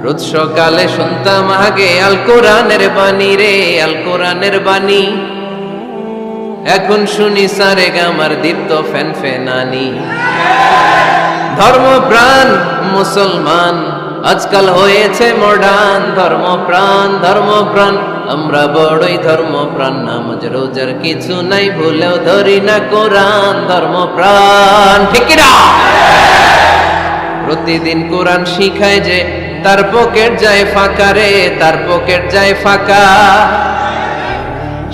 রোজ সকালে শুনতাম আগে আল কোরআনের বাণী রে, আল কোরআনের বাণী। এখন শুনি সারে গামার দীপ্ত ফ্যান ফেনানি। ধর্মপ্রাণ মুসলমান আজকাল হয়েছে মডার্ন। ধর্মপ্রাণ, ধর্মপ্রাণ, আমরা বড়ই ধর্মপ্রাণ। নামাজ রোজার কিছু নাই, ভুলেও ধরি না কোরআন। ধর্মপ্রাণ, ঠিক না? প্রতিদিন কোরআন শিখায় যে তার পকেট যায় ফাঁকা রে, তার পকেট যায় ফাঁকা।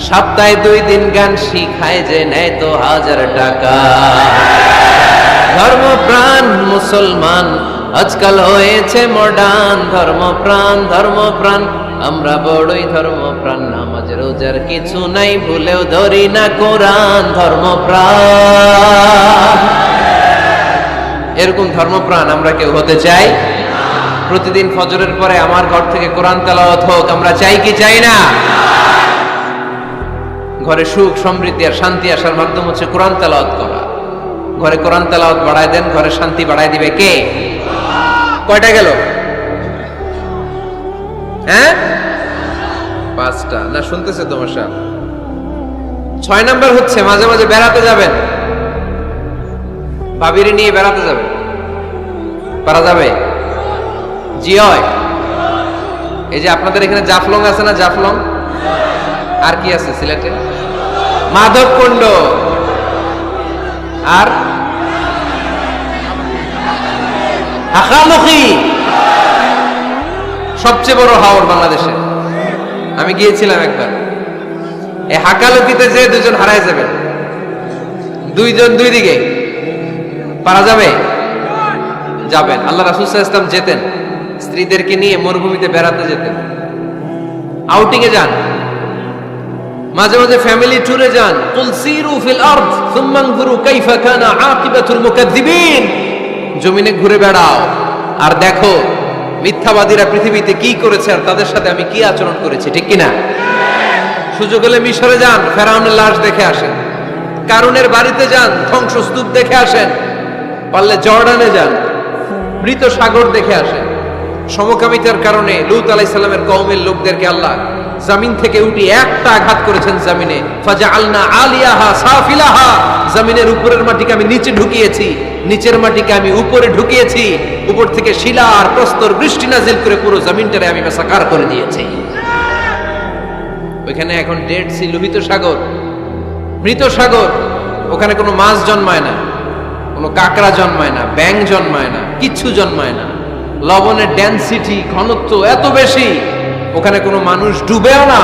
সপ্তাহে 2 দিন গান শিখায় যে নেয় তো 1000 টাকা। ধর্মপ্রাণ মুসলমান আজকাল হয়েছে মডার্ন। ধর্মপ্রাণ, ধর্মপ্রাণ, আমরা বড়ই ধর্মপ্রাণ। নামাজ রোজার কিছু নাই, ভুলেও ধরি না কোরআন। ধর্মপ্রাণ। এরকম ধর্মপ্রাণ আমরা কেউ হতে চাই? প্রতিদিন ফজরের পরে আমার ঘর থেকে কোরআন তেলাওয়াত হোক, আমরা চাই কি চাই না? ঘরে সুখ সমৃদ্ধি আর শান্তি আসার মাধ্যম হচ্ছে কোরআন তেলাওয়াত করা। ঘরে কোরআন তেলাওয়াত বাড়ায় দেন, ঘরে শান্তি বাড়ায় দিবে কে? কয়টা গেল? হ্যাঁ, 5টা না? শুনতেছে তোমার সাথ। 6 নাম্বার হচ্ছে মাঝে মাঝে বেড়াতে যাবেন, ভাবিরে নিয়ে বেড়াতে যাবেন। পারা যাবে? জি হয়। এই যে আপনাদের এখানে জাফলং আছে না? জাফলং আর কি আছে সিলেটে? মাধবকুণ্ড আর হাকালুকি, সবচেয়ে বড় হাওর বাংলাদেশে। আমি গিয়েছিলাম একবার। এই হাকালুকিতে যে 2 জন হারায় যাবেন, 2 জন 2 দিকে। পারা যাবে? যাবেন। আল্লাহ রাসূল সাল্লাল্লাহু আলাইহি ওয়াসাল্লাম যেতেন, স্ত্রীদেরকে নিয়ে মরুভূমিতে বেড়াতে যেতেন, আউটিং এ যান, মাঝে মাঝে ফ্যামিলি ট্যুরে যান। কুল সিরু ফিল আরদ সুম্মা আনজুরু কাইফা কানা আকিবাতুল মুকাজ্জিবিন। জমিনে ঘুরে বেড়াও আর দেখো মিথ্যাবাদীরা পৃথিবীতে কি করেছে আর তাদের সাথে আমি কি আচরণ করেছি, ঠিক কি না? সুযোগ হলে মিশরে যান, ফেরাউনের লাশ দেখে আসেন। কারুনের বাড়িতে যান, ধ্বংসস্তূপ দেখে আসেন। পারলে জর্ডানে যান, মৃত সাগর দেখে আসেন। সমকামিতার কারণে লূত আলাইহিস সালামের কওমের লোকদেরকে আল্লাহ জমিন থেকে উঠে একটা আঘাত করেছেন জমিনে। ফাজআলনা আলিয়াহা সাফিলাহা, জমিনের উপরের মাটিকে আমি নিচে ঢুকিয়েছি, নিচের মাটিকে আমি উপরে ঢুকিয়েছি। উপর থেকে শিলা আর প্রস্তর বৃষ্টি নাজিল করে পুরো জমিনটারে আমি মাসাকার করে দিয়েছি। ওইখানে এখন ডেড সি, লোহিত সাগর, মৃত সাগর। ওখানে কোনো মাছ জন্মায় না, কোনো কাঁকড়া জন্মায় না, ব্যাঙ জন্মায় না, কিচ্ছু জন্মায় না। লবণের ডেনসিটি, ঘনত্ব এত বেশি, ওখানে কোনো মানুষ ডুবেও না।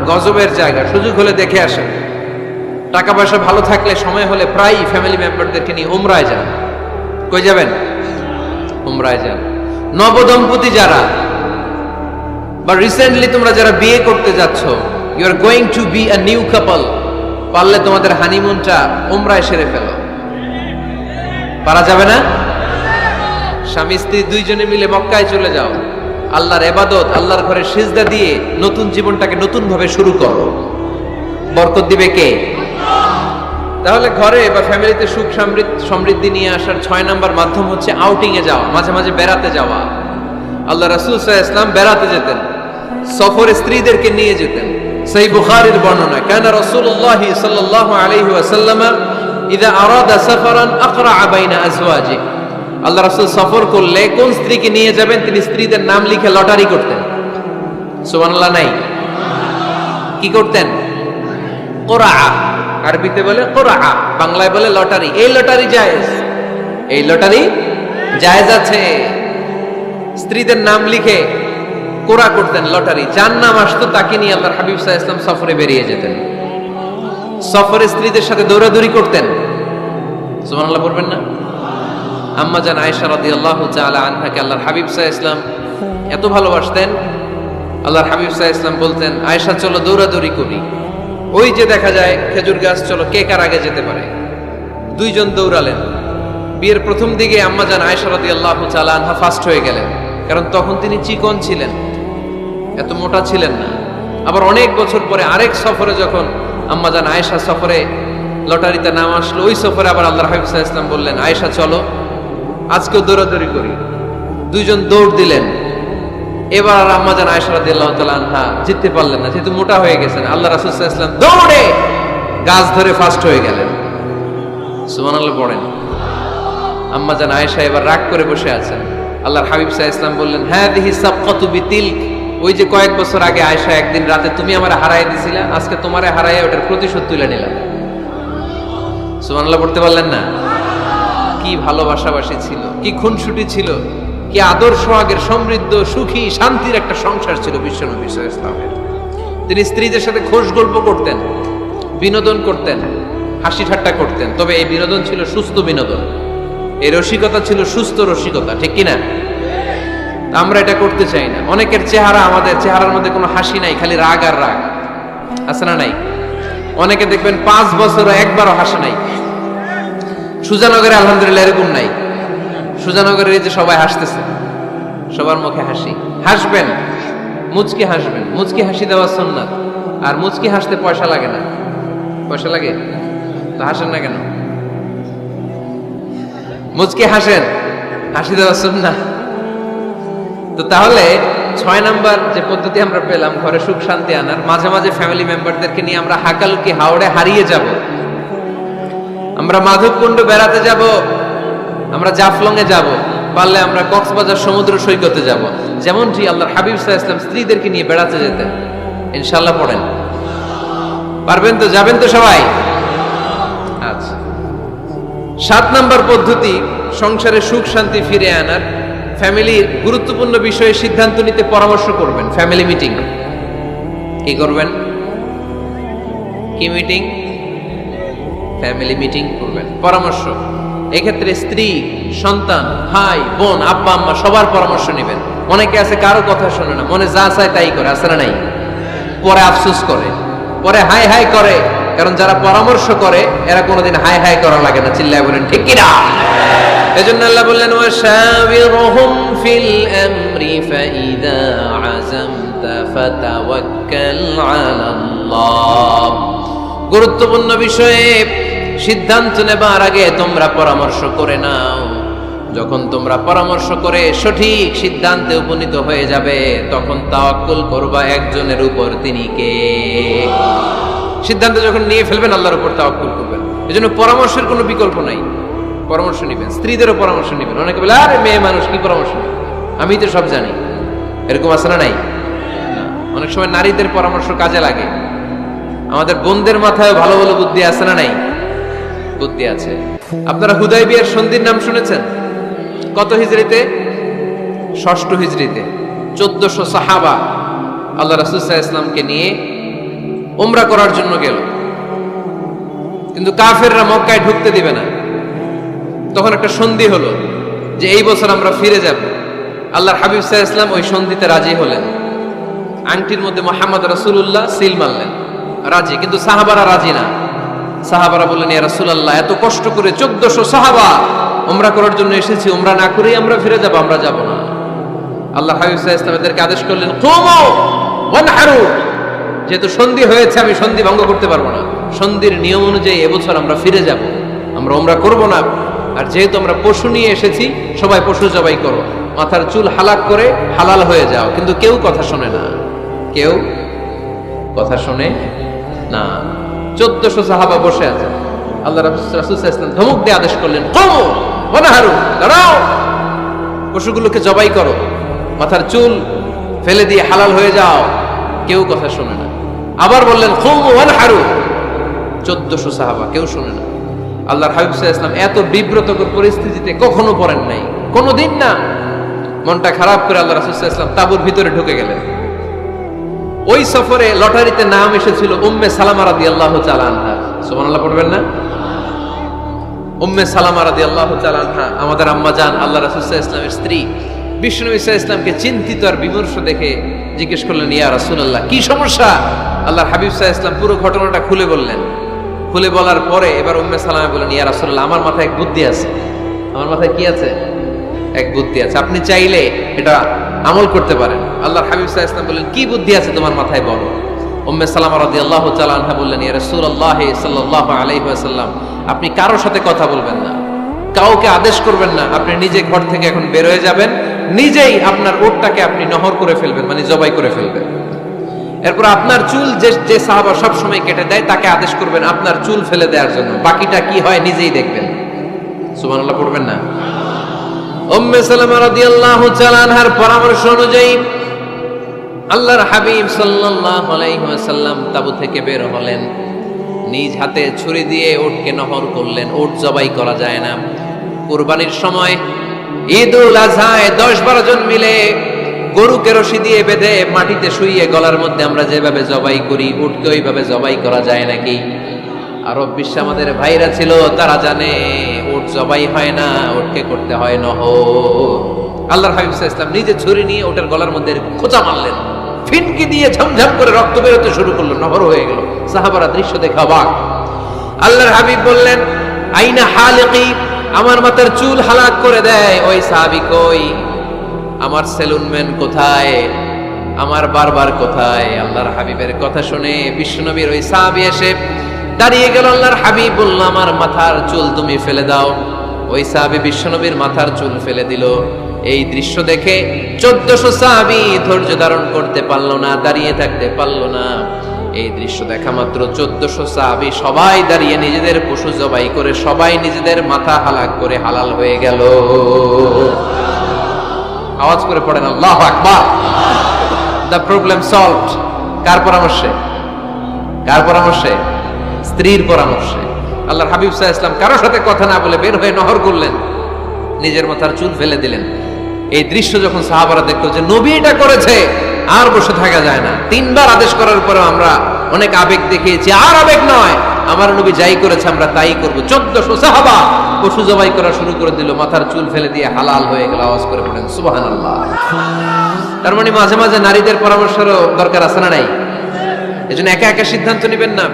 গজবের জায়গা। সুযোগ হলে দেখে আসেন। টাকা পয়সা ভালো থাকলে সময় হলে প্রায় ফ্যামিলি মেম্বারদেরকে নিয়ে উমরায় যান। কই যাবেন? উমরায় যান। নবদম্পতি যারা বা রিসেন্টলি তোমরা যারা বিয়ে করতে যাচ্ছ, you are going to be a new couple, পারলে তোমাদের হানিমুনটা উমরায় সেরে ফেলো। পারা যাবে না? স্বামী স্ত্রী দুইজনে মিলে মক্কায় চলে যাও, আল্লাহর ইবাদত, আল্লাহর ঘরে সিজদা দিয়ে নতুন জীবনটাকে নতুন ভাবে শুরু করো। বরকত দিবে কে? তাহলে ঘরে বা ফ্যামিলিতে সুখ সমৃদ্ধি নিয়ে আসার 6 নাম্বার মাধ্যম হচ্ছে আউটিং এ যাওয়া, মাঝে মাঝে বেড়াতে যাওয়া। আল্লাহ রাসূল সাল্লাল্লাহু আলাইহি ওয়াসাল্লাম বেড়াতে যেতেন, সফরে স্ত্রীদেরকে নিয়ে যেতেন। সহিহ বুখারীর বর্ণনা, কানা রাসূলুল্লাহ সাল্লাল্লাহু আলাইহি ওয়াসাল্লাম ইযা আরাদা সাফারান আকরা বাইনা আজওয়াজি। আল্লাহ রাসূল সফর করলে কোন স্ত্রীকে নিয়ে যাবেন তিনি স্ত্রীদের নাম লিখে লটারি করতেন। সুবহানাল্লাহ নাই? কি করতেন? কোরআ, আরবিতে বলে কোরআ, বাংলায় বলে লটারি। এই লটারি জায়েজ, এই লটারি জায়েজ আছে। স্ত্রীদের নাম লিখে কোরআ করতেন, লটারি। যার নাম আসতো তাকে নিয়ে আল্লাহর হাবিব সাল্লাল্লাহু আলাইহি ওয়াসাল্লাম সফরে বেরিয়ে যেতেন। সফরে স্ত্রীদের সাথে দৌড়াদৌড়ি করতেন। সুবহানাল্লাহ পড়বেন না? আম্মা জান আয়েশা রাদিয়াল্লাহু তাআলা আনহাকে আল্লাহর হাবিব সাল্লাল্লাহু আলাইহি ওয়াসাল্লাম এত ভালোবাসতেন, আল্লাহর হাবিব সাল্লাল্লাহু আলাইহি ওয়াসাল্লাম বলতেন, আয়েশা চলো দৌড়াদৌড়ি করি। ওই যে দেখা যায় খেজুর গাছ, চলো কে কার আগে যেতে পারে। দুইজন দৌড়ালেন। বিয়ের প্রথম দিকে আম্মা জান আয়েশা রাদিয়াল্লাহু তাআলা আনহা ফার্স্ট হয়ে গেলেন, কারণ তখন তিনি চিকন ছিলেন, এত মোটা ছিলেন না। আবার অনেক বছর পরে আরেক সফরে যখন আম্মা জান আয়েশা সফরে লটারিতে নাম আসলো, ওই সফরে আবার আল্লাহর হাবিব সাল্লাল্লাহু আলাইহি ওয়াসাল্লাম বললেন, আয়েশা চলো আজকেও দৌড়াদৌড়ি করি। দুইজন দৌড় দিলেন। এবার আর আম্মা জান আয়েশা রাদিয়াল্লাহু তাআলা আনহা জিততে পারলেন না, যেহেতু মোটা হয়ে গেছেন। আল্লাহ রাসূল সাল্লাল্লাহু আলাইহি ওয়াসাল্লাম দৌড়ে গাছ ধরে ফার্স্ট হয়ে গেলেন। সুবহানাল্লাহ পড়েন। আম্মা জান আয়েশা এবার রাগ করে বসে আছেন। আল্লাহর হাবিব সাল্লাল্লাহু আলাইহি ওয়াসাল্লাম বললেন, হাদিহি সাবকাতু বিতিলক, ওই যে কয়েক বছর আগে আয়েশা একদিন রাতে তুমি আমারে হারায় দিছিলা, আজকে তোমারে হারাইয়া ওটার প্রতিশোধ তুলে নিলাম। সুবহানাল্লাহ পড়তে পারলেন না? কি ভালোবাসাবাসী ছিল, কি খুনসুটি ছিল, কি আদর সোহাগের সমৃদ্ধ সুখী শান্তির একটা সংসার ছিল বিশ্বনবী সাল্লাল্লাহু আলাইহি ওয়াসাল্লামের। তিনি স্ত্রীদের সাথে খোশ গল্প করতেন, বিনোদন করতেন, হাসি ঠাট্টা করতেন। তবে এই বিনোদন ছিল সুস্থ বিনোদন, এই রসিকতা ছিল সুস্থ রসিকতা, ঠিক কিনা? আমরা এটা করতে চাই না। অনেকের চেহারা, আমাদের চেহারার মধ্যে কোনো হাসি নাই, খালি রাগ আর রাগ, আছে না নাই? অনেকে দেখবেন 5 বছর একবারও হাসে নাই। সুজানগরে আলহামদুলিল্লাহ এরকম নাই। সুজানগরের এই যে সবাই হাসতেছে, সবার মুখে হাসি। হাসবেন, মুচকি হাসবেন, মুচকি হাসি দেওয়া সুন্নাত। আর মুচকি হাসতে পয়সা লাগে না। পয়সা লাগে তো হাসেন না কেন? মুচকি হাসেন, হাসি দেওয়া সুন্নাত। তো তাহলে 6 নাম্বার যে পদ্ধতি আমরা পেলাম ঘরে সুখ শান্তি আনার, মাঝে মাঝে ফ্যামিলি মেম্বারদেরকে নিয়ে আমরা হাকালুকি হাওড়ে হারিয়ে যাব, আমরা মাধবকুণ্ড বেড়াতে যাব, আমরা জাফলং এ যাব, পারলে আমরা কক্সবাজার সমুদ্র সৈকতে যাব। যেমনটি আল্লাহর হাবিব সাল্লাল্লাহু আলাইহি ওয়াসাল্লাম স্ত্রীদেরকে নিয়ে বেড়াতে যেতেন। ইনশাআল্লাহ পড়েন। পারবেন তো? যাবেন তো সবাই? আচ্ছা। 7 নাম্বার পদ্ধতি সংসারে সুখ শান্তি ফিরে আনার, ফ্যামিলির গুরুত্বপূর্ণ বিষয়ে সিদ্ধান্ত নিতে পরামর্শ করবেন। Family meeting. কি করবেন? কি মিটিং? ফ্যামিলি মিটিং করবেন, পরামর্শ। এক্ষেত্রে স্ত্রী, সন্তান, ভাই, বোন, আব্বা আম্মা সবার পরামর্শ নেবেন। অনেকে আছে কারো কথা শোনে না, মনে যা চায় তাই করে, আছে না নাই? পরে আফসোস করে, পরে হাই হাই করে, কারণ যারা পরামর্শ করে এরা কোনোদিন হাই হাই করা লাগে না। চিল্লায় বলেন ঠিক কিনা? এজন্য আল্লাহ বললেন ওয়াশাবিরহুম ফিল আমরি ফাইদা আযামতা ফাতাওয়াক্কাল আলাল্লাহ। গুরুত্বপূর্ণ বিষয়ে সিদ্ধান্ত নেবার আগে তোমরা পরামর্শ করে নাও। যখন তোমরা পরামর্শ করে সঠিক সিদ্ধান্তে উপনীত হয়ে যাবে, তখন তাওয়াক্কুল করবা একজনের উপর, তিনি কে? সিদ্ধান্ত যখন নিয়ে ফেলবেন আল্লাহর উপর তাওয়াক্কুল করবেন। এজন্য পরামর্শের কোনো বিকল্প নাই। পরামর্শ নেবেন, স্ত্রীদেরও পরামর্শ নেবেন। অনেকে বলে আরে মেয়ে মানুষ কি পরামর্শ নেবে, আমি তো সব জানি। এরকম আছে না নাই? না, অনেক সময় নারীদের পরামর্শ কাজে লাগে। আমাদের বোনদের মাথায় ভালো ভালো বুদ্ধি আছে না নাই? বুদ্ধি আছে। আপনারা হুদায়বিয়ার সন্ধির নাম শুনেছেন? কত হিজরিতে? 6ষ্ঠ হিজরিতে 1400 সাহাবা আল্লাহ রাসূল সাল্লাল্লাহু আলাইহি ওয়াসাল্লামকে নিয়ে উমরা করার জন্য গেল, কিন্তু কাফেররা মক্কায় ঢুকতে দিবে না। তখন একটা সন্ধি হলো যে এই বছর আমরা ফিরে যাব। আল্লাহর হাবিব সাল্লাল্লাহু আলাইহি ওয়াসাল্লাম ওই সন্ধিতে রাজি হলেন। আংটির মধ্যে মুহাম্মদ রাসূলুল্লাহ সিল মারলেন, রাজি। কিন্তু সাহাবারা রাজি না। সাহাবারা বললেন ইয়া রাসূলুল্লাহ, এত কষ্ট করে 1400 সাহাবা উমরা করার জন্য এসেছি, উমরা না করেই আমরা ফিরে যাব, আমরা যাব না। আল্লাহ হাবিব সাল্লাল্লাহু আলাইহি ওয়াসাল্লাম এদেরকে আদেশ করলেন কুমু ওয়ানহারু, যেহেতু সন্ধি হয়েছে আমি সন্ধি ভঙ্গ করতে পারবো না। সন্ধির নিয়ম অনুযায়ী এবছর আমরা ফিরে যাব, আমরা উমরা করব না। আর যেহেতু আমরা পশু নিয়ে এসেছি, সবাই পশু জবাই করো, মাথার চুল হালাক করে হালাল হয়ে যাও। কিন্তু কেউ কথা শোনে না, কেউ কথা শোনে না। 1400 সাহাবা বসে আছে। আল্লাহ রাসূল সাল্লাল্লাহু আলাইহি ওয়াসাল্লাম ধমক দিয়ে আদেশ করলেন কুমু ওয়ানহারু, দাঁড়াও, পশুগুলোকে জবাই করো, মাথার চুল ফেলে দিয়ে হালাল হয়ে যাও। কেউ কথা শোনে না। আবার বললেন কুমু ওয়ানহারু, 1400 সাহাবা, কেউ শোনে না। আল্লাহর হাবিব সাল্লাল্লাহু আলাইহি ওয়াসাল্লাম এত বিব্রতকর পরিস্থিতিতে কখনো পড়েন নাই, কোনোদিন না। মনটা খারাপ করে আল্লাহ রাসূল সাল্লাল্লাহু আলাইহি ওয়াসাল্লাম তাঁবুর ভিতরে ঢুকে গেলেন। ওই সফরে লটারিতে নাম এসেছিল উম্মে সালামা রাদিয়াল্লাহু তাআলা আনহা। সুবহানাল্লাহ পড়বেন না? উম্মে সালামা রাদিয়াল্লাহু তাআলা আনহা আমাদের আম্মা জান, আল্লাহ রাসূল সাল্লাল্লাহু আলাইহি ওয়াসাল্লামের স্ত্রী। বিশ্বনবী সাল্লাল্লাহু আলাইহি ওয়াসাল্লামকে চিন্তিত আর বিমর্ষ দেখে জিজ্ঞেস করলেন ইয়া রাসূলুল্লাহ, কি সমস্যা? আল্লাহর হাবিব সাল্লাল্লাহু আলাইহি ওয়াসাল্লাম পুরো ঘটনাটা খুলে বললেন। খুলে বলার পরে এবার উম্মে সালামা বলেন ইয়া রাসূলুল্লাহ, আমার মাথায় এক বুদ্ধি আছে। আমার মাথায় কি আছে? এক বুদ্ধি আছে, আপনি চাইলে এটা আমল করতে পারেন। আল্লাহর হাবিব সাল্লাল্লাহু আলাইহি ওয়াসাল্লাম বললেন কি বুদ্ধি আছে তোমার মাথায়, বলো। উম্মে সালামা রাদিয়াল্লাহু তাআলা আনহা বললেন ইয়া রাসূলুল্লাহ সাল্লাল্লাহু আলাইহি ওয়াসাল্লাম, আপনি কারোর সাথে কথা বলবেন না, কাউকে আদেশ করবেন না। আপনি নিজে ঘর থেকে এখন বের হয়ে যাবেন, নিজেই আপনার উটটাকে আপনি নহর করে ফেলবেন, মানে জবাই করে ফেলবেন। এরপর আপনার চুল যে সাহাবা সব সময় কেটে দেয় তাকে আদেশ করবেন আপনার চুল ফেলে দেওয়ার জন্য, বাকিটা কি হয় নিজেই দেখবেন। সুবহানাল্লাহ পড়বেন না? উম্মে সালামা রাদিয়াল্লাহু তাআলা আনহার পরামর্শ অনুযায়ী আল্লাহর হাবিব সাল্লাল্লাহু আলাইহি ওয়াসাল্লাম তাবু থেকে বের হলেন। নিজ হাতে ছুরি দিয়ে উটকে নহর করলেন। উট জবাই করা যায় না। কুরবানির সময় ঈদুল আজহায় 10-12 জন মিলে গরুকে রশি দিয়ে বেঁধে মাটিতে শুইয়ে গলার মধ্যে আমরা যেভাবে জবাই করি, উটকে ওইভাবে জবাই করা যায় নাকি? আরব বিশ্বে আমাদের ভাইরা ছিল, তারা জানে উট জবাই হয় না, উটকে করতে হয় নহর। আল্লাহর হাবিব সাল্লাল্লাহু আলাইহি ওয়াসাল্লাম নিজে ছুরি নিয়ে ওটার গলার মধ্যে খোঁচা মারলেন, ফিনকি দিয়ে ঝমঝম করে রক্ত বেরোতে শুরু করলো, নহর হয়ে গেল। সাহাবারা দৃশ্য দেখে অবাক। আল্লাহর হাবিব বললেন আইনা হালিকি, আমার মাথার চুল হালাক করে দেয় ওই সাহাবী কই? আমার সেলুনম্যান কোথায়? আমার বারবার কোথায়? আল্লাহর হাবিবের কথা শুনে বিশ্বনবীর ওই সাহাবী এসে দাঁড়িয়ে গেল। আল্লাহর হাবিব বলল আমার মাথার চুল তুমি ফেলে দাও। ওই সাহাবী বিশ্বনবীর মাথার চুল ফেলে দিল। এই দৃশ্য দেখে 1400 সাহাবী ধৈর্য ধারণ করতে পারলো না, দাঁড়িয়ে থাকতে পারলো না। এই দৃশ্য দেখা মাত্র 1400 সাহাবী সবাই দাঁড়িয়ে নিজেদের পশু জবাই করে সবাই নিজেদের মাথা হালাক করে হালাল হয়ে গেল। আওয়াজ করে পড়েন আল্লাহু আকবার। The problem solved. কার পরামর্শে? কার পরামর্শে? স্ত্রীর পরামর্শে। আল্লাহর হাবিব সাল্লাল্লাহু আলাইহি ওয়াসাল্লাম কারোর সাথে কথা না বলে বের হয়ে নহর করলেন, নিজের মাথার চুল ফেলে দিলেন। এই দৃশ্য যখন সাহাবারা দেখলো যে নবী এটা করেছে, আর বসে থাকা যায় না। 3বার আদেশ করার পরেও আমরা অনেক আবেগ দেখিয়েছি, আর আবেগ নয়, আমার নবী যাই করেছে আমরা তাই করব। 1400 সাহাবা পশু জবাই করা শুরু করে দিল, মাথার চুল ফেলে দিয়ে হালাল হয়ে গেল। আওয়াজ করে পড়েন সুবহানাল্লাহ। তার মানে মাঝে মাঝে নারীদের পরামর্শেরও দরকার আছে না নাই? এজন্য একা একা সিদ্ধান্ত নেবেন না,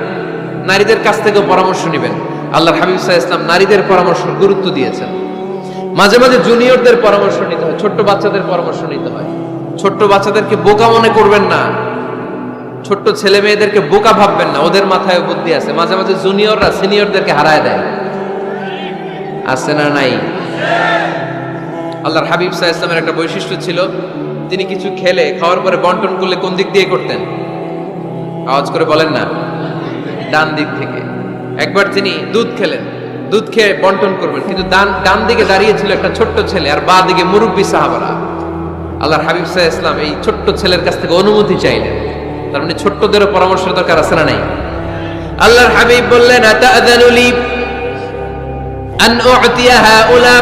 নারীদের কাছ থেকেও পরামর্শ নেবেন। আল্লাহর হাবিব সাল্লাল্লাহু আলাইহি ওয়াসাল্লাম নারীদের পরামর্শের গুরুত্ব দিয়েছেন। মাঝে মাঝে জুনিয়রদের পরামর্শ নিতে হয়, ছোট্ট বাচ্চাদের পরামর্শ নিতে হয়। ছোট্ট বাচ্চাদেরকে বোকা মনে করবেন না, ছোট্ট ছেলে মেয়েদেরকে বোকা ভাববেন না, ওদের মাথায় বুদ্ধি আছে। মাঝে মাঝে জুনিয়ররা সিনিয়রদেরকে হারায় দেয়, আছে না নাই? আল্লাহর হাবিব সাল্লাল্লাহু আলাইহি ওয়াসাল্লামের একটা বৈশিষ্ট্য ছিল, তিনি কিছু খেলে খাওয়ার পরে বন্টন করলে কোন দিক দিয়ে করতেন? আওয়াজ করে বলেন না, ডান দিক থেকে। একবার তিনি দুধ খেলেন, দুধ খেয়ে বন্টন করবেন, কিন্তু ডান দিকে দাঁড়িয়ে ছিল একটা ছোট্ট ছেলে আর বাঁ দিকে মুরব্বী সাহাবারা। আল্লাহর হাবিব সাল্লাল্লাহু আলাইহি ওয়াসাল্লাম এই ছোট্ট ছেলের কাছ থেকে অনুমতি চাইলেন। তার মানে ছোট্টদেরও পরামর্শের দরকার আছে না নাই? আল্লাহর হাবিব বললেন, আতাআযানু লি আন উ'তিয়া হাউলা,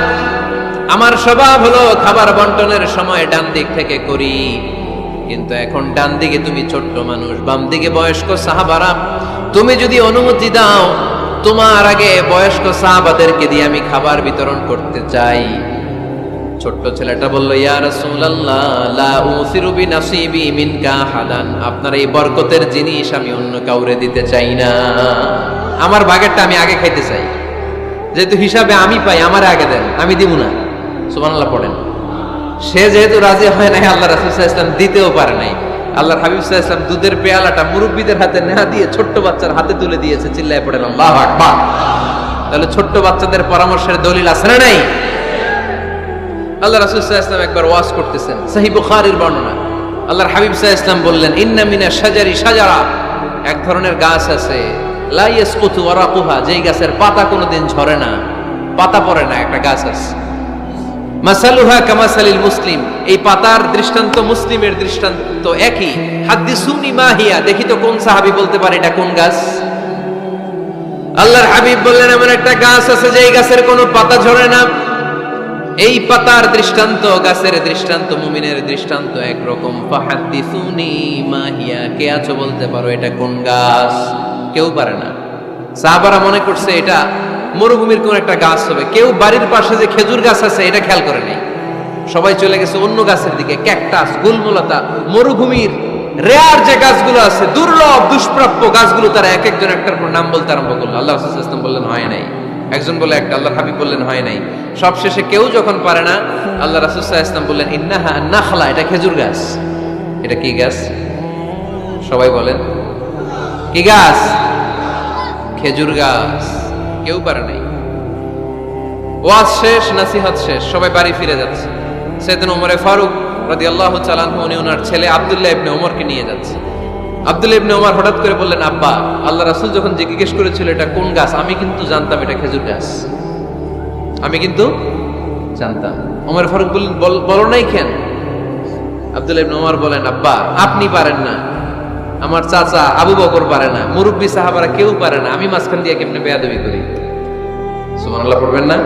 আমার স্বভাব হলো খাবার বন্টনের সময় ডান দিক থেকে করি, কিন্তু এখন ডান দিকে তুমি ছোট্ট মানুষ, বাম দিকে বয়স্ক সাহাবারা, তুমি যদি অনুমতি দাও তোমার আগে বয়স্ক সাহাবাদেরকে দিয়ে আমি খাবার বিতরণ করতে চাই। ছোট্ট ছেলেটা বলল, ইয়া রাসূলুল্লাহ লা উসিরু বিনাসিবি মিনকা হাদান, আপনার এই বরকতের জিনিস আমি অন্য কাউরে দিতে চাই না, আমার ভাগেরটা আমি আগে খাইতে চাই, যেহেতু হিসাবে আমি পাই আমারে আগে দেন, আমি দিব না। সুবহানাল্লাহ পড়েন। সে যেহেতু রাজি হয় নাই, আল্লাহ রাসূল সাল্লাল্লাহু আলাইহি ওয়াসাল্লাম দিতেও পারে নাই। আল্লাহর হাবিব সাল্লাল্লাহু আলাইহি ওয়াসাল্লাম দুধের পেয়ালাটা মুরব্বিদের হাতে না দিয়ে ছোট্ট বাচ্চার হাতে তুলে দিয়েছে। চিল্লায় পড়েন আল্লাহু আকবার। তাহলে ছোট্ট বাচ্চাদের পরামর্শের দলিল আছে না নাই? আল্লাহ রাসূল সাল্লাল্লাহু আলাইহি ওয়াসাল্লাম একবার ওয়াজ করতেছেন, সহিহ বুখারীর বর্ণনা। আল্লাহর হাবিব সাল্লাল্লাহু আলাইহি ওয়াসাল্লাম বললেন, ইন্না মিনাশ শাজারি শাজারা, এক ধরনের গাছ আছে, লা ইয়াসকুতু ওয়ারাকুহা, যেই গাছের পাতা কোনোদিন ঝরে না, পাতা পড়ে না, একটা গাছ আছে। মাসালুহা কামাসালিল মুসলিম, এই পাতার দৃষ্টান্ত মুসলিমের দৃষ্টান্ত একই। হাদিসুনি মা হিয়া, দেখি তো কোন সাহাবী বলতে পারে এটা কোন গাছ? আল্লাহর হাবিব বললেন, এমন একটা গাছ আছে যেই গাছের কোনো পাতা ঝরে না। এই পাতার দৃষ্টান্ত, গাছের দৃষ্টান্ত, মুমিনের দৃষ্টান্ত একরকম। ফাহাদিসুনি মা হিয়া, কে আছো বলতে পারো এটা কোন গাছ? কেউ পারে না। সাহাবারা মনে করছে এটা মরুভূমির কোন একটা গাছ হবে। কেউ বাড়ির পাশে যে খেজুর গাছ আছে এটা খেয়াল করে নাই, সবাই চলে গেছে অন্য গাছের দিকে। ক্যাকটাস, গুলমলতা, মরুভূমির রেয়ার যে গাছগুলো আছে, দুর্লভ দুষ্প্রাপ্য গাছগুলো, তারা এক একজন একটার পর নাম বলতে আরম্ভ করলো। আল্লাহ রাসূল সাল্লাল্লাহু আলাইহি ওয়াসাল্লাম বললেন হয় নাই, একজন বলে একটা, আল্লাহর হাবিব বললেন হয় নাই। সবশেষে কেউ যখন পারে না, আল্লাহ রাসূল সাল্লাল্লাহু আলাইহি ওয়াসাল্লাম বললেন, ইন্নাহা নাখলা, এটা খেজুর গাছ। এটা কি গাছ? সবাই বলেন কি গাছ? খেজুর গাছ। কেউ পারে নাই। ওয়াজ শেষ, নসিহত শেষ, সবাই বাড়ি ফিরে যাচ্ছে। সাইয়েদনা ওমর ফারুক রাদিয়াল্লাহু তাআলা আনহু উনি ওনার ছেলে আব্দুল্লাহ ইবনে ওমরকে নিয়ে যাচ্ছে। আব্দুল্লাহ ইবনে ওমর হঠাৎ করে বললেন, আব্বা, আল্লাহ রাসূল যখন জিজ্ঞেস করেছিল এটা কোন গাছ, আমি কিন্তু জানতাম এটা খেজুর গাছ, আমি কিন্তু জানতাম। ওমর ফারুক বললেন, বলো নাই কেন? আব্দুল্লাহ ইবনে ওমর বলেন, আব্বা আপনি পারেন না, আমার চাচা আবু বকর পারে না, মুরব্বী সাহাবারা কেউ পারে না, আমি মাঝখান দিয়ে কেমনে বেয়াদবি করি? সুবহানাল্লাহ পড়বেন না?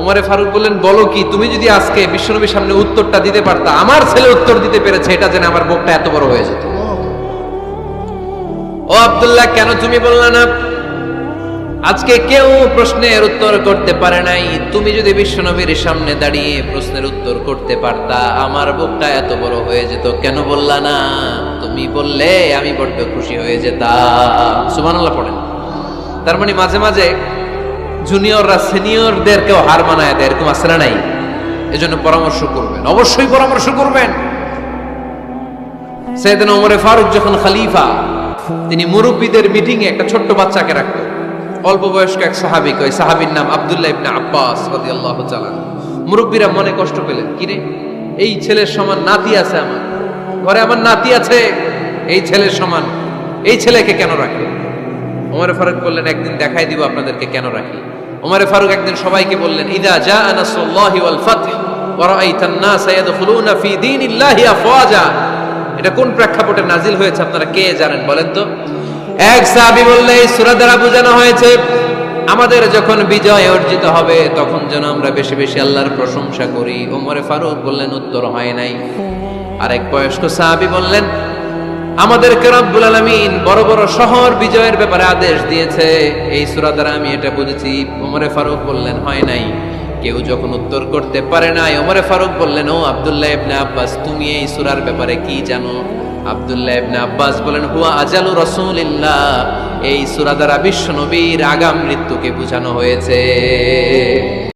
ওমরে ফারুক বললেন, বলো কি, তুমি যদি আজকে বিশ্বনবীর সামনে উত্তরটা দিতে পারতা, আমার ছেলে উত্তর দিতে পেরেছে, এটা জেনে আমার বুকটা এত বড় হয়ে যেত। ও আব্দুল্লাহ, কেন তুমি বললা না? আজকে কেউ প্রশ্নের উত্তর করতে পারে নাই, তুমি যদি বিশ্বনবীর সামনে দাঁড়িয়ে প্রশ্নের উত্তর করতে পারতা, আমার বুকটা এত বড় হয়ে যেত, কেন বললা না? তুমি বললে আমি বড্ড খুশি হয়ে যেতাম। সুবহানাল্লাহ পড়েন। তার মানে মাঝে মাঝে জুনিয়ররা সিনিয়রদেরকেও হার মানায় দেয়, এরকম আছে না নাই? এজন্য পরামর্শ করবেন, অবশ্যই পরামর্শ করবেন। সাইয়েদনা ওমর ফারুক যখন খলিফা, তিনি মুরব্বীদের মিটিং এ একটা ছোট্ট বাচ্চাকে রাখতেন, অল্প বয়স্ক এক সাহাবী, ওই সাহাবীর নাম আব্দুল্লাহ ইবনে আব্বাস রাদিয়াল্লাহু তাআলা। মুরব্বীরা মনে কষ্ট পেলেন, কিরে এই ছেলের সমান নাতি আছে আমার ঘরে, আমার নাতি আছে, এই ছেলের সমান এই ছেলেকে কেন রাখে? ওমর ফারুক বললেন, একদিন দেখাই দিব আপনাদেরকে কেন রাখি। ওমর ফারুক একদিন সবাইকে বললেন, ইদা জাআ নাসরুল্লাহি ওয়াল ফাতহ ওয়া রাআইতান নাসা ইয়াদখুলুনা ফি দীনিল্লাহি আফওয়াজা, এটা কোন প্রেক্ষাপটে নাজিল হয়েছে আপনারা কে জানেন বলেন তো? এক সাহাবী বললেন, এই সূরা দ্বারা বোঝানো হয়েছে আমাদের যখন বিজয় অর্জিত হবে তখন যেন আমরা বেশি বেশি আল্লাহর প্রশংসা করি। ওমর ফারুক বললেন, উত্তর হয় নাই। আরেক বয়স্ক সাহাবী বললেন, আমাদেরকে রব্বুল আলামিন বড় বড় শহর বিজয়ের ব্যাপারে আদেশ দিয়েছে। এই সূরা দ্বারা আমি এটা বুঝেছি। ওমরে ফারুক বললেন হয় নাই। কেউ যখন উত্তর করতে পারে নাই, ওমরে ফারুক বললেন, ও আব্দুল্লাহ ইবনে আব্বাস, তুমি এই সূরার ব্যাপারে কি জানো? আব্দুল্লাহ ইবনে আব্বাস বলেন, হুয়া আজালু রাসূলিল্লাহ, এই সূরা দ্বারা বিশ্ব নবীর আগাম মৃত্যুকে বোঝানো হয়েছে।